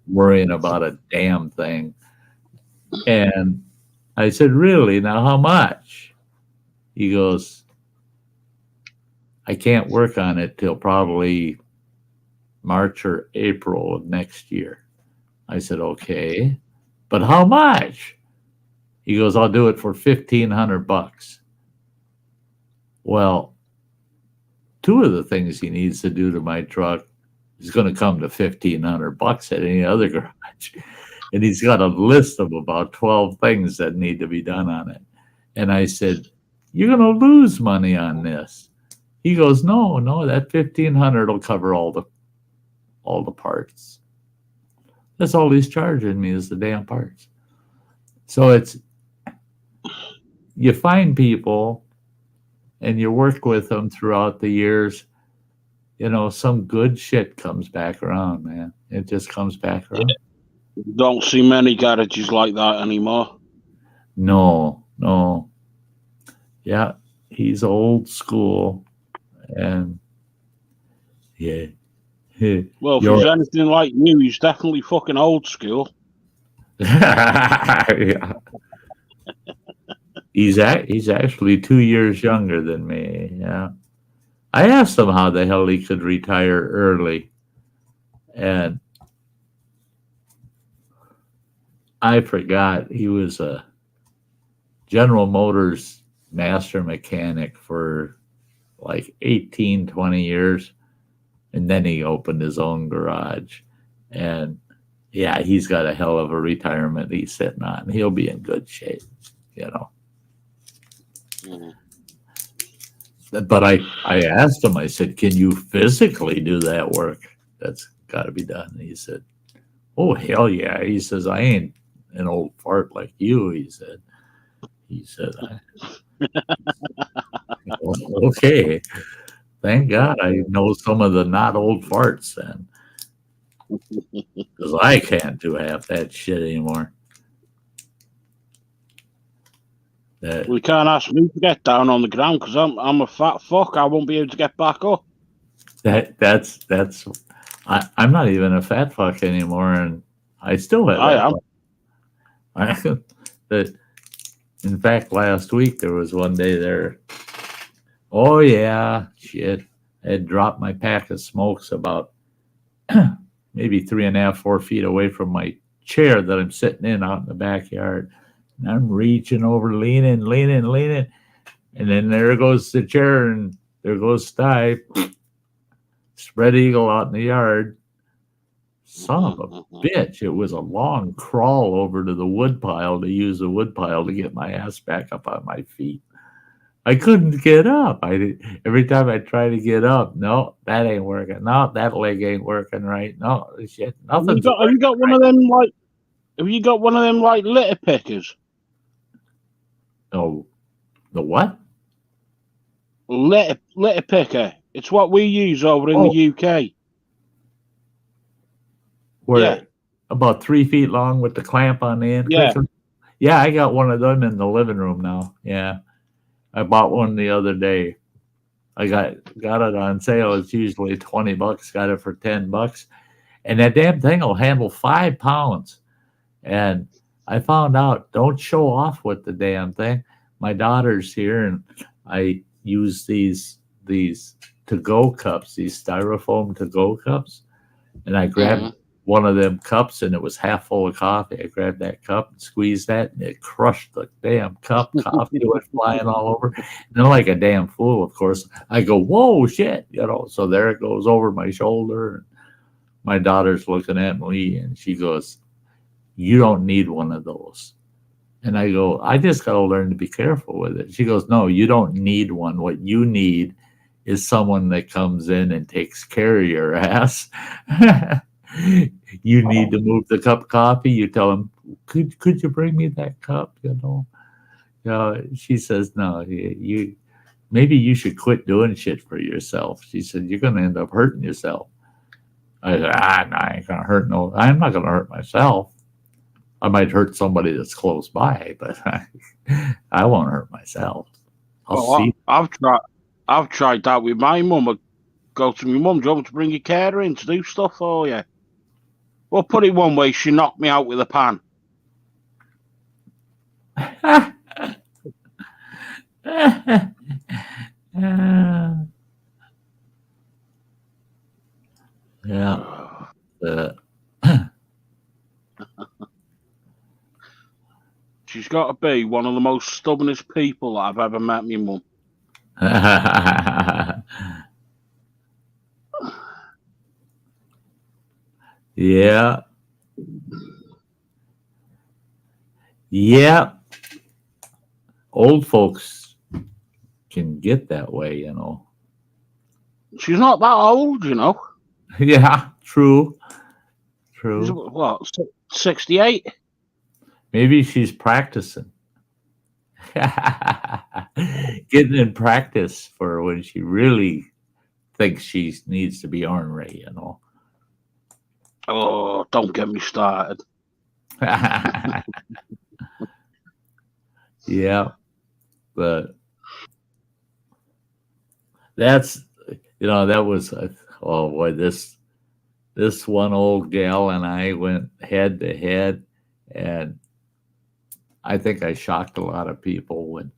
worrying about a damn thing. And I said, really? Now, how much? He goes, I can't work on it till probably March or April of next year. I said, okay, but how much? He goes, I'll do it for $1,500. Well, two of the things he needs to do to my truck is going to come to $1,500 at any other garage. And he's got a list of about 12 things that need to be done on it. And I said, you're going to lose money on this. He goes, no, that $1,500 will cover all the parts. That's all he's charging me is the damn parts. So it's, you find people and you work with them throughout the years, you know, some good shit comes back around, man. It just comes back around. Don't see many garages like that anymore. No. Yeah, he's old school. And yeah. Well, if he's anything like you, he's definitely fucking old school. Yeah. He's actually 2 years younger than me. Yeah. I asked him how the hell he could retire early. And I forgot he was a General Motors master mechanic for like 18, 20 years. And then he opened his own garage. And yeah, he's got a hell of a retirement he's sitting on. He'll be in good shape, you know. Mm-hmm. But I asked him, I said, can you physically do that work? That's got to be done. And he said, oh, hell yeah. He says, I ain't an old fart like you, he said. Okay. Thank God I know some of the not old farts then. Because I can't do half that shit anymore. We can't ask me to get down on the ground because I'm a fat fuck. I won't be able to get back up. I'm not even a fat fuck anymore, and I still have. I am. In fact, last week there was one day there. Oh yeah, shit! I had dropped my pack of smokes about maybe 3.5, 4 feet away from my chair that I'm sitting in out in the backyard. And I'm reaching over, leaning. And then there goes the chair, and there goes Sty. Spread eagle out in the yard. Son of a bitch. It was a long crawl over to the wood pile to use the wood pile to get my ass back up on my feet. I couldn't get up. Every time I try to get up, no, that ain't working. No, that leg ain't working right. No, shit, nothing. Have you got one of them like litter pickers? Oh, the what? Litter picker. It's what we use over in the UK. Where about 3 feet long with the clamp on the end. Yeah. Yeah, I got one of them in the living room now. Yeah. I bought one the other day. I got it on sale. It's usually $20. Got it for $10. And that damn thing will handle 5 pounds. And I found out, don't show off with the damn thing. My daughter's here, and I use these to-go cups, these styrofoam to-go cups. And I grabbed one of them cups, and it was half full of coffee. I grabbed that cup and squeezed that, and it crushed the damn cup. Coffee went flying all over. And then, like a damn fool, of course, I go, whoa, shit, you know. So there it goes over my shoulder. And my daughter's looking at me, and she goes, you don't need one of those. And I go, I just got to learn to be careful with it. She goes, no, you don't need one. What you need is someone that comes in and takes care of your ass. You need to move the cup of coffee. You tell them, could you bring me that cup? You know, she says, no, maybe you should quit doing shit for yourself. She said, you're going to end up hurting yourself. I said, no, I ain't going to hurt I'm not going to hurt myself. I might hurt somebody that's close by, but I won't hurt myself. I've I've tried that with my mum. I go to my mum, do you want me to bring your carer in to do stuff for you? Well, put it one way, she knocked me out with a pan. Yeah. She's got to be one of the most stubbornest people that I've ever met, my mum. Yeah. Yeah. Old folks can get that way, you know. She's not that old, you know. Yeah, true. She's, True. what, 68? Maybe she's practicing. Getting in practice for when she really thinks she needs to be ornery, you know. Oh, don't get me started. Yeah, but that's, you know, that was, oh boy, this one old gal and I went head to head, and I think I shocked a lot of people when,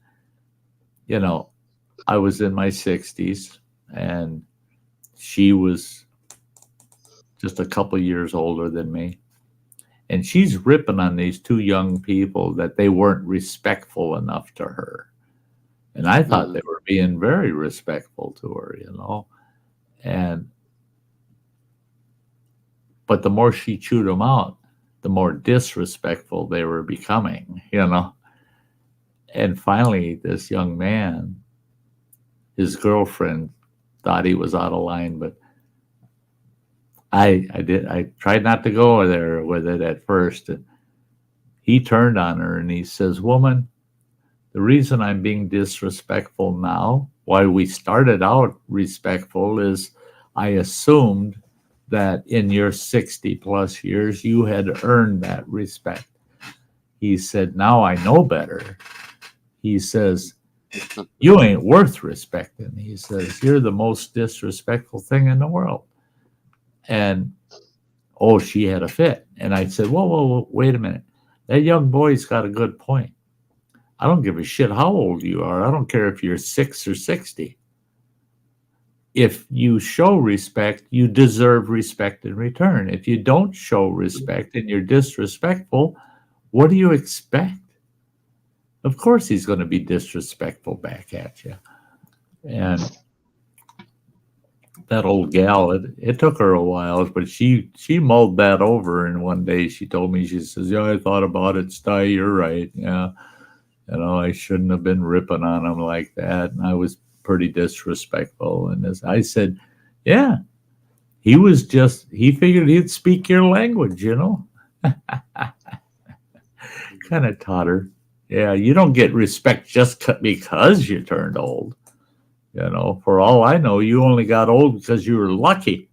you know, I was in my 60s and she was just a couple years older than me. And she's ripping on these two young people that they weren't respectful enough to her. And I thought they were being very respectful to her, you know. But the more she chewed them out, the more disrespectful they were becoming, you know. And finally, this young man, his girlfriend thought he was out of line, but I tried not to go there with it at first. And he turned on her and he says, "Woman, the reason I'm being disrespectful now, why we started out respectful, is I assumed that in your 60 plus years, you had earned that respect." He said, "Now I know better." He says, "You ain't worth respecting." He says, "You're the most disrespectful thing in the world." And, oh, she had a fit. And I said, whoa, wait a minute. That young boy's got a good point. I don't give a shit how old you are. I don't care if you're 6 or 60. If you show respect, you deserve respect in return. If you don't show respect and you're disrespectful, what do you expect? Of course he's going to be disrespectful back at you. And that old gal, it took her a while, but she mulled that over. And one day she told me, she says, "Yeah, I thought about it, Sty, you're right. Yeah, you know, I shouldn't have been ripping on him like that. And I was pretty disrespectful." And as I said, yeah, he figured he'd speak your language, you know. Kind of taught her. Yeah, you don't get respect just because you turned old. You know, for all I know, you only got old because you were lucky.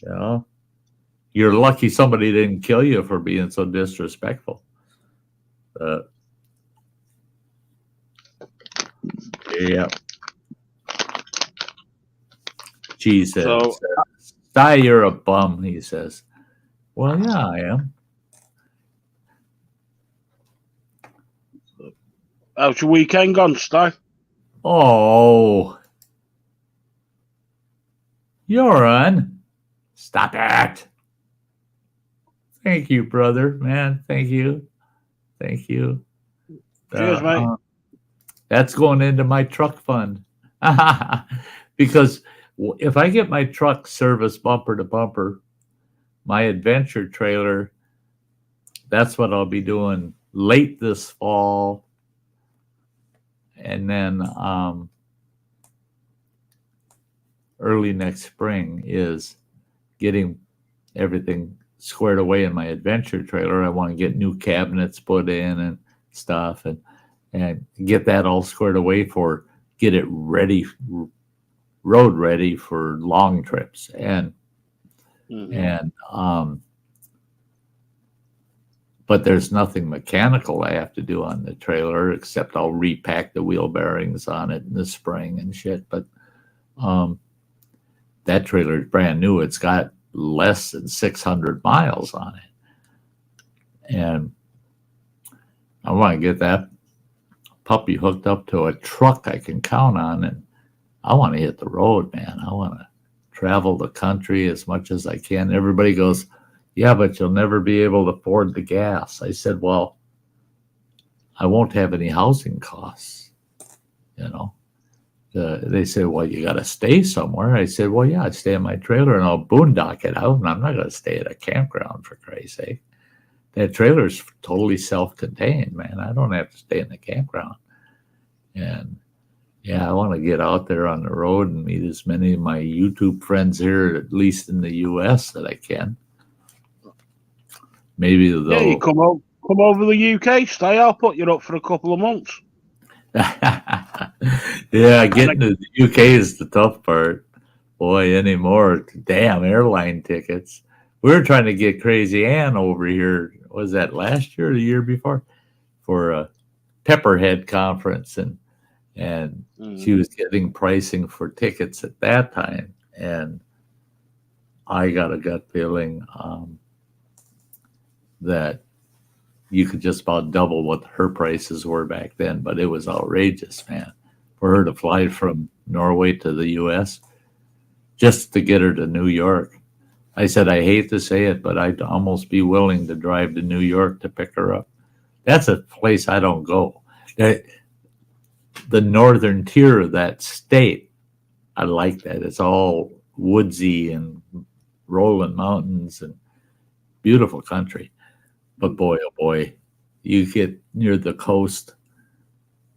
You know, you're lucky somebody didn't kill you for being so disrespectful. Yeah. She says, "Sty, you're a bum," he says. Well, yeah, I am. How's your weekend gone, Sty? Oh, you're on. Stop it. Thank you, brother, man. Thank you. Thank you. Cheers, mate. That's going into my truck fund. Because if I get my truck serviced bumper to bumper, my adventure trailer, that's what I'll be doing late this fall. And then early next spring is getting everything squared away in my adventure trailer. I want to get new cabinets put in and stuff, and get that all squared away get it ready, road ready for long trips. And but there's nothing mechanical I have to do on the trailer except I'll repack the wheel bearings on it in the spring and shit. But that trailer is brand new. It's got less than 600 miles on it. And I want to get that puppy hooked up to a truck I can count on. And I want to hit the road, man. I want to travel the country as much as I can. Everybody goes, yeah, but you'll never be able to afford the gas. I said, well, I won't have any housing costs, you know. They said, well, you got to stay somewhere. I said, well, yeah, I'd stay in my trailer and I'll boondock it out, and I'm not going to stay at a campground, for Christ's sake. That trailer's totally self-contained, man. I don't have to stay in the campground. And, yeah, I want to get out there on the road and meet as many of my YouTube friends here, at least in the U.S., that I can. Maybe they'll... Yeah, you come over the UK, Sty. I'll put you up for a couple of months. Yeah, getting to the UK is the tough part. Boy, anymore. Damn, airline tickets. We were trying to get Crazy Ann over here. Was that last year or the year before? For a Pepperhead conference. And she was getting pricing for tickets at that time. And I got a gut feeling that you could just about double what her prices were back then, but it was outrageous, man, for her to fly from Norway to the U.S. just to get her to New York. I said, I hate to say it, but I'd almost be willing to drive to New York to pick her up. That's a place I don't go. The northern tier of that state, I like that. It's all woodsy and rolling mountains and beautiful country. But boy, oh boy, you get near the coast,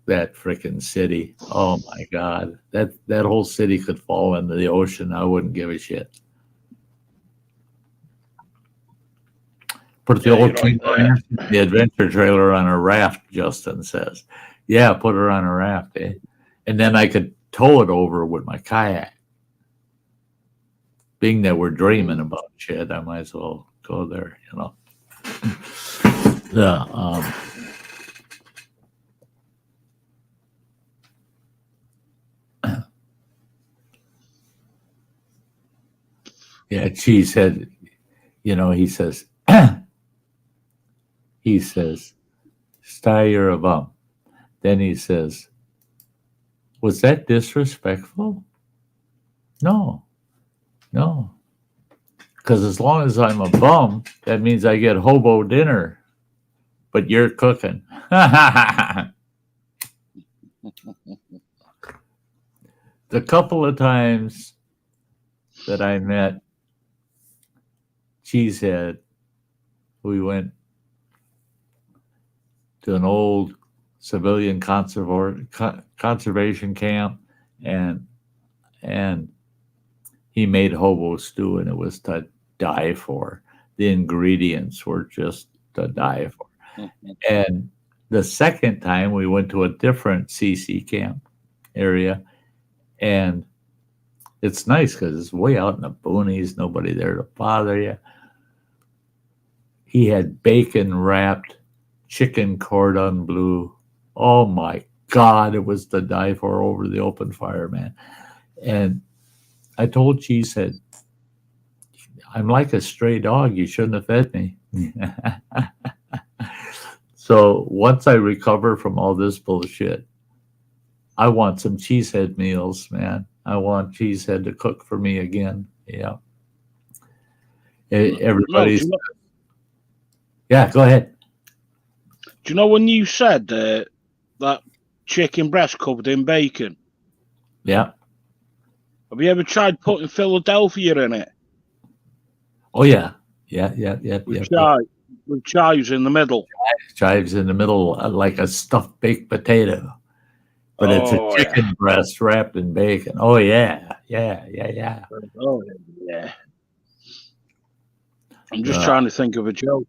that freaking city. Oh my God, that whole city could fall into the ocean. I wouldn't give a shit. Put the old the adventure trailer on a raft, Justin says. Yeah, put her on a raft, eh? And then I could tow it over with my kayak. Being that we're dreaming about shit, I might as well go there, you know. Yeah, Cheesehead, you know, he says, Sty, you're a bum. Then he says, was that disrespectful? No. Because as long as I'm a bum, that means I get hobo dinner. But you're cooking. The couple of times that I met Cheesehead, we went to an old civilian conservation camp, and he made hobo stew, and it was to die for. The ingredients were just to die for. And the second time we went to a different CC camp area, and it's nice because it's way out in the boonies, nobody there to bother you. He had bacon wrapped chicken cordon bleu. Oh my God, it was to die for over the open fire, man. And I told Cheesehead, I'm like a stray dog. You shouldn't have fed me. So once I recover from all this bullshit, I want some Cheesehead meals, man. I want Cheesehead to cook for me again. Yeah. Everybody's... Yeah, go ahead. Do you know when you said that chicken breast covered in bacon? Yeah. Have you ever tried putting Philadelphia in it? Oh, yeah. Yeah. With chives in the middle. Chives in the middle, like a stuffed baked potato. But it's a chicken breast wrapped in bacon. Oh, yeah. Oh, yeah. I'm just trying to think of a joke.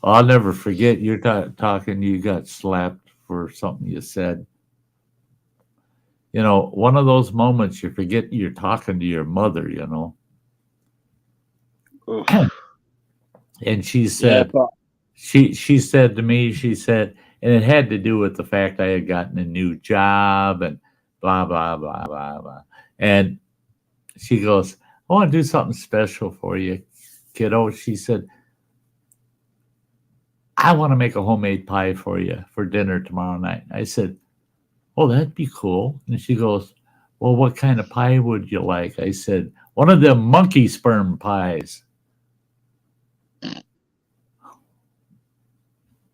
I'll never forget you're talking. You got slapped for something you said. one of those moments you forget you're talking to your mother, Oof. And she Yeah, said, but she said to me, she said, and it had to do with the fact I had gotten a new job and blah, blah, blah, blah, blah. And she goes, I want to do something special for you, kiddo. She said, I want to make a homemade pie for you for dinner tomorrow night. I said, oh, that'd be cool. And she goes, well, what kind of pie would you like? I said, one of them monkey sperm pies.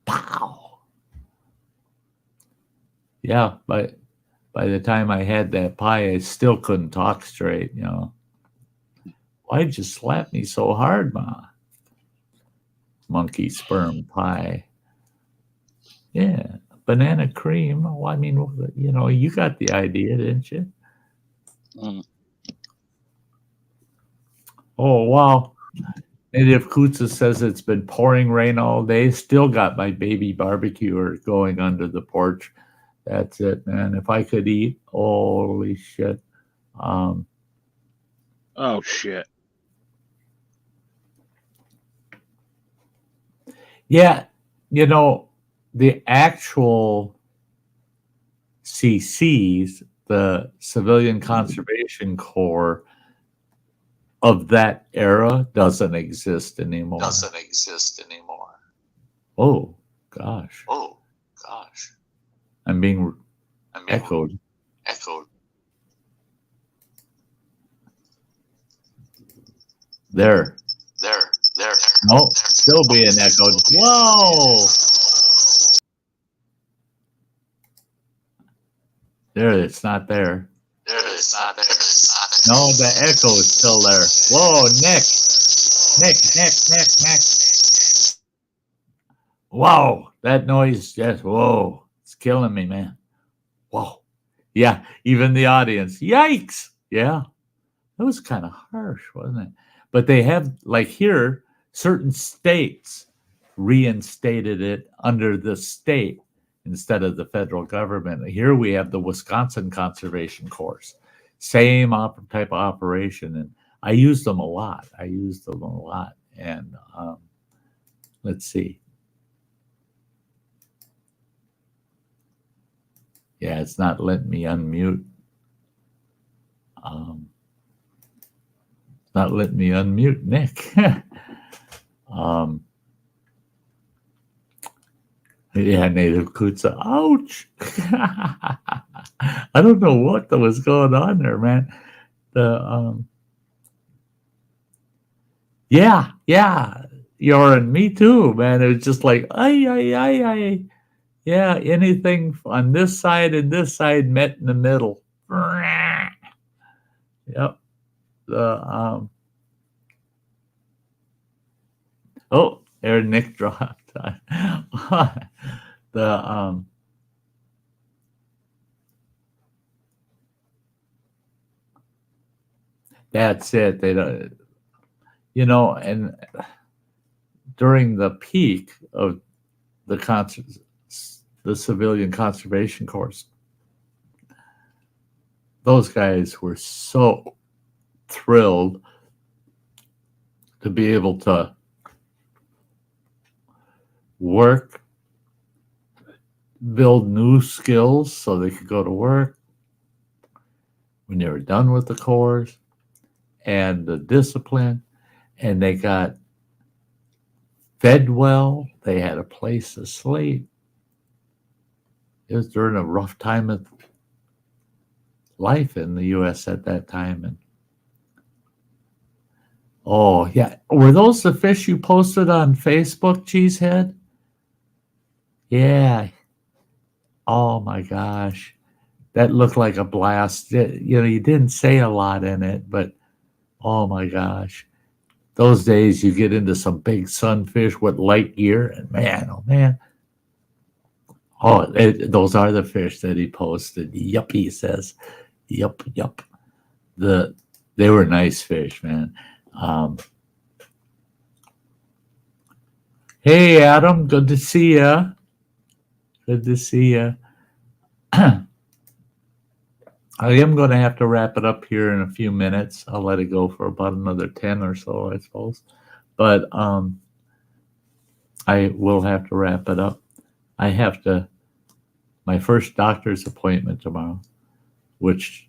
Pow. Yeah, but by the time I had that pie, I still couldn't talk straight, Why'd you slap me so hard, Ma? Monkey sperm pie. Yeah, banana cream. Well, I mean, you got the idea, didn't you? Mm. Oh, wow. Native Kutsa says it's been pouring rain all day. Still got my baby barbecuer going under the porch. That's it, man. If I could eat, holy shit. Oh, shit. Yeah, the actual CCs, the Civilian Conservation Corps of that era, doesn't exist anymore. Oh, gosh. I'm being echoed. There. No, still being echoed. Whoa! There, it's not there. No, the echo is still there. Whoa, Nick. Whoa, that noise just, whoa, it's killing me, man. Whoa. Yeah, even the audience. Yikes. Yeah, that was kind of harsh, wasn't it? But they have, like here, certain states reinstated it under the state instead of the federal government. Here we have the Wisconsin Conservation Corps. Same type of operation. And I used them a lot. And let's see. Yeah, it's not letting me unmute. Not letting me unmute Nick. Yeah, Native Kutsa. Ouch. I don't know what was going on there, man. Yeah, you're and me too, man. It was just like, ay. Yeah, anything on this side and this side met in the middle. Yep. Oh, there Nick dropped. That's it. They don't, and during the peak of the Civilian Conservation Corps, those guys were so thrilled to be able to work, build new skills so they could go to work when they were done with the course, and the discipline, and they got fed well. They had a place to sleep. It was during a rough time of life in the U.S. at that time. And oh, yeah. Were those the fish you posted on Facebook, Cheesehead? Yeah. Oh, my gosh. That looked like a blast. You didn't say a lot in it, but oh, my gosh. Those days you get into some big sunfish with light gear, and man, oh, man. Oh, those are the fish that he posted. Yup, he says. Yup. They were nice fish, man. Hey, Adam, good to see you. I am going to have to wrap it up here in a few minutes. I'll let it go for about another 10 or so, I suppose. But I will have to wrap it up. I have my first doctor's appointment tomorrow, which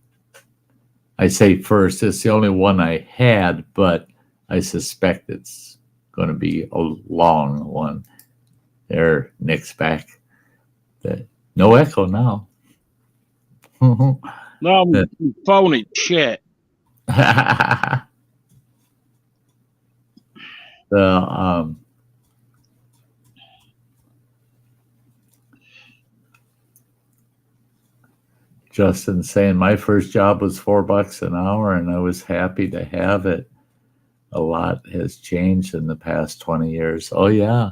I say first, it's the only one I had, but I suspect it's going to be a long one. There, Nick's back. No echo now. No, phone it shit. Justin saying my first job was $4 an hour, and I was happy to have it. A lot has changed in the past 20 years. Oh yeah,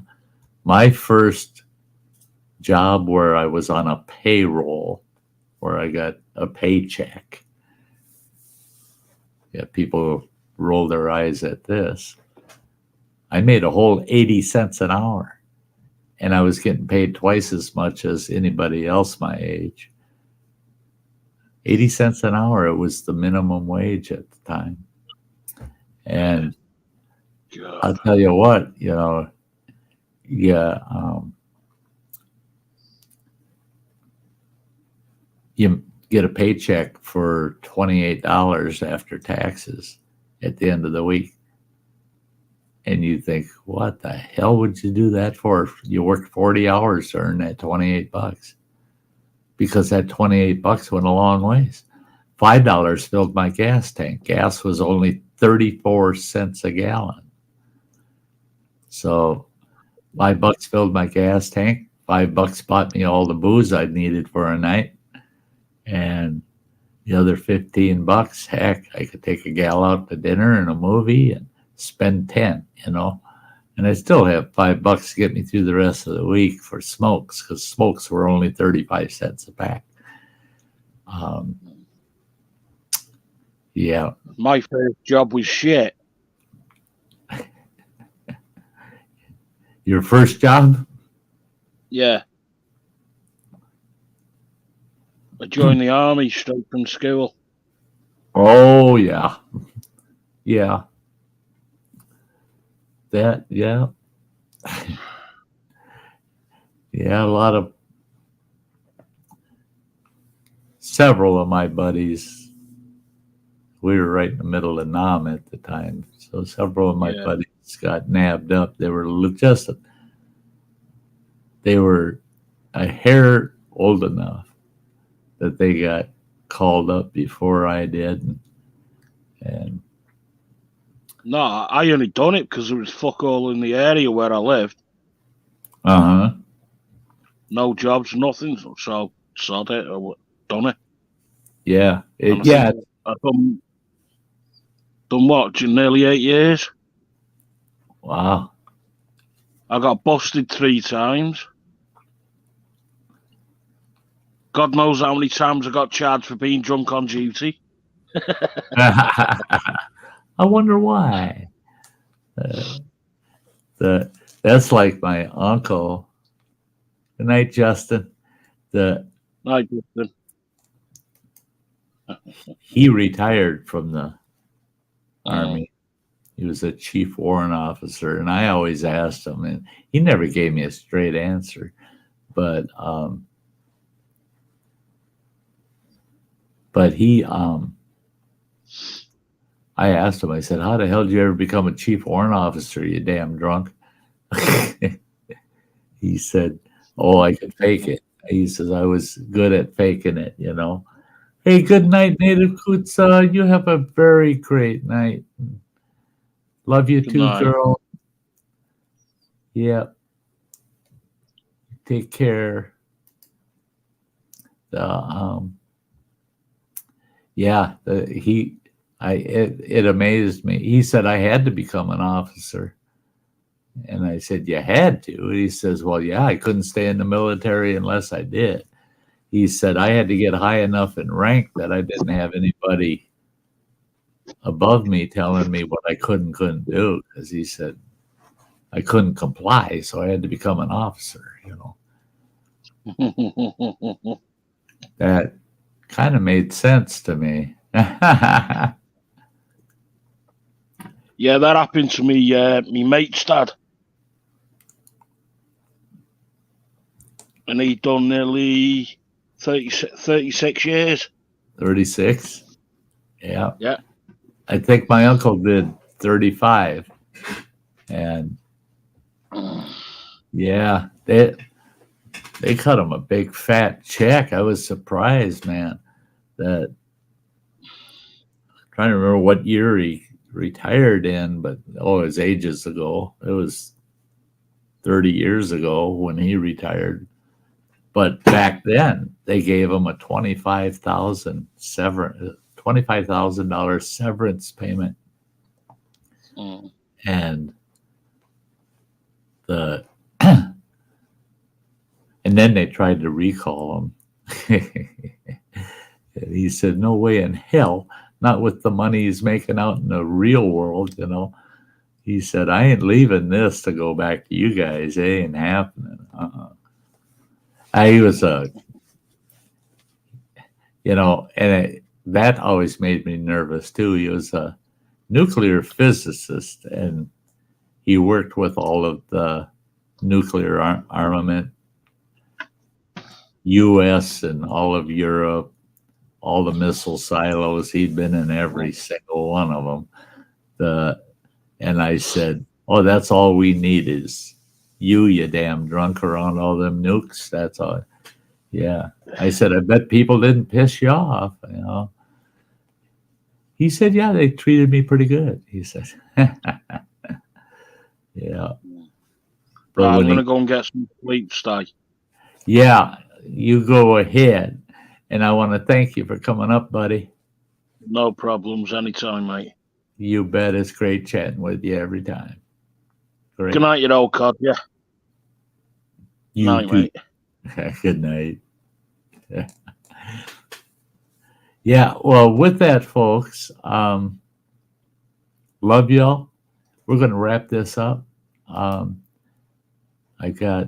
my first job where I was on a payroll, where I got a paycheck. Yeah, people roll their eyes at this. I made a whole 80 cents an hour, and I was getting paid twice as much as anybody else my age. 80 cents an hour, it was the minimum wage at the time. And God. I'll tell you what, you get a paycheck for $28 after taxes at the end of the week. And you think, what the hell would you do that for? You worked 40 hours to earn that $28. Because that $28 went a long ways. $5 filled my gas tank. Gas was only 34 cents a gallon. So $5 filled my gas tank. $5 bought me all the booze I needed for a night. And the other $15, heck, I could take a gal out to dinner and a movie and spend 10, And I still have $5 to get me through the rest of the week for smokes, because smokes were only 35 cents a pack. Yeah. My first job was shit. Your first job? Yeah. I joined the army straight from school. Oh, yeah. Yeah. That, yeah. Yeah, several of my buddies, we were right in the middle of Nam at the time. So several of my buddies got nabbed up. They were a hair old enough that they got called up before I did. And no, I only done it because there was fuck all in the area where I lived. Uh-huh. No jobs, nothing. So sod it, I done it. Yeah. I've done what, nearly 8 years. Wow. I got busted 3 times. God knows how many times I got charged for being drunk on duty. I wonder why. That's like my uncle. Good night, Justin. Night, Justin. He retired from the Army. He was a chief warrant officer, and I always asked him, and he never gave me a straight answer. But he, I asked him, I said, how the hell did you ever become a chief warrant officer, you damn drunk? He said, oh, I could fake it. He says, I was good at faking it, Hey, good night, Native Coots. You have a very great night. Love you too, girl. Yep. Take care. It amazed me. He said I had to become an officer. And I said, you had to? He says, well, yeah, I couldn't stay in the military unless I did. He said I had to get high enough in rank that I didn't have anybody above me telling me what I couldn't do. Because he said I couldn't comply, so I had to become an officer, kind of made sense to me. Yeah, that happened to me, me mate's dad. And he'd done nearly 36 years. 36? Yeah. Yeah. I think my uncle did 35. And yeah, they cut him a big fat check. I was surprised, man. That I'm trying to remember what year he retired in, but it was ages ago. It was 30 years ago when he retired. But back then, they gave him a $25,000 severance payment, and and then they tried to recall him. And he said, "No way in hell, not with the money he's making out in the real world, you know." He said, "I ain't leaving this to go back to you guys. It ain't happening." He was that always made me nervous too. He was a nuclear physicist, and he worked with all of the nuclear armament, U.S. and all of Europe, all the missile silos. He'd been in every single one of them. And I said, "Oh, that's all we need is you damn drunk around all them nukes. That's all." Yeah. I said, "I bet people didn't piss you off, you know." He said, "Yeah, they treated me pretty good." He said, "Yeah." But I'm going to go and get some sleep, Sty. Yeah, you go ahead. And I want to thank you for coming up, buddy. No problems. Anytime, mate. You bet. It's great chatting with you every time. Great. Good night, you old cod. Yeah. Night, mate. Good night. Yeah. Well, with that, folks, love y'all. We're going to wrap this up. I got,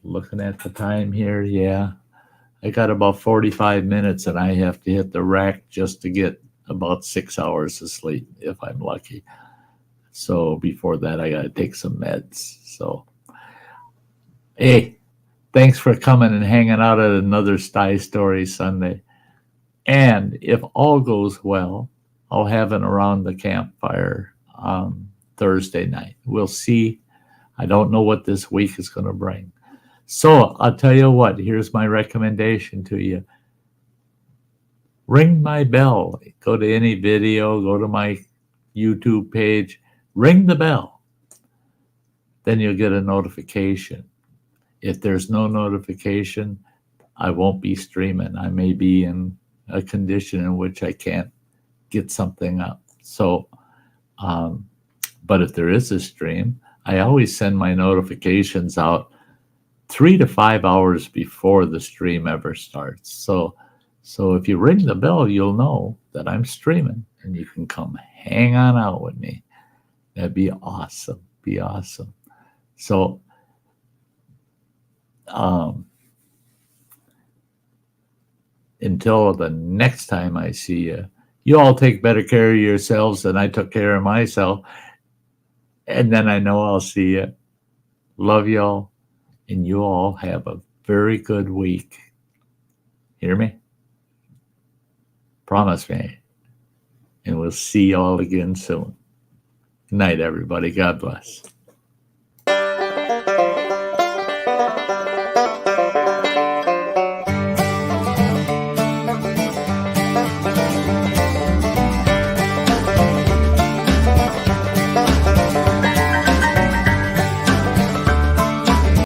looking at the time here. Yeah. I got about 45 minutes and I have to hit the rack just to get about 6 hours of sleep if I'm lucky. So before that, I got to take some meds. So, hey, thanks for coming and hanging out at another Sty Story Sunday. And if all goes well, I'll have it around the campfire Thursday night. We'll see. I don't know what this week is going to bring. So I'll tell you what, here's my recommendation to you. Ring my bell. Go to any video, go to my YouTube page, ring the bell. Then you'll get a notification. If there's no notification, I won't be streaming. I may be in a condition in which I can't get something up. So, but if there is a stream, I always send my notifications out 3 to 5 hours before the stream ever starts. So if you ring the bell, you'll know that I'm streaming and you can come hang on out with me. That'd be awesome. Be awesome. So, until the next time I see you, you all take better care of yourselves than I took care of myself. And then I know I'll see you. Love y'all. And you all have a very good week. Hear me? Promise me. And we'll see y'all again soon. Good night, everybody. God bless.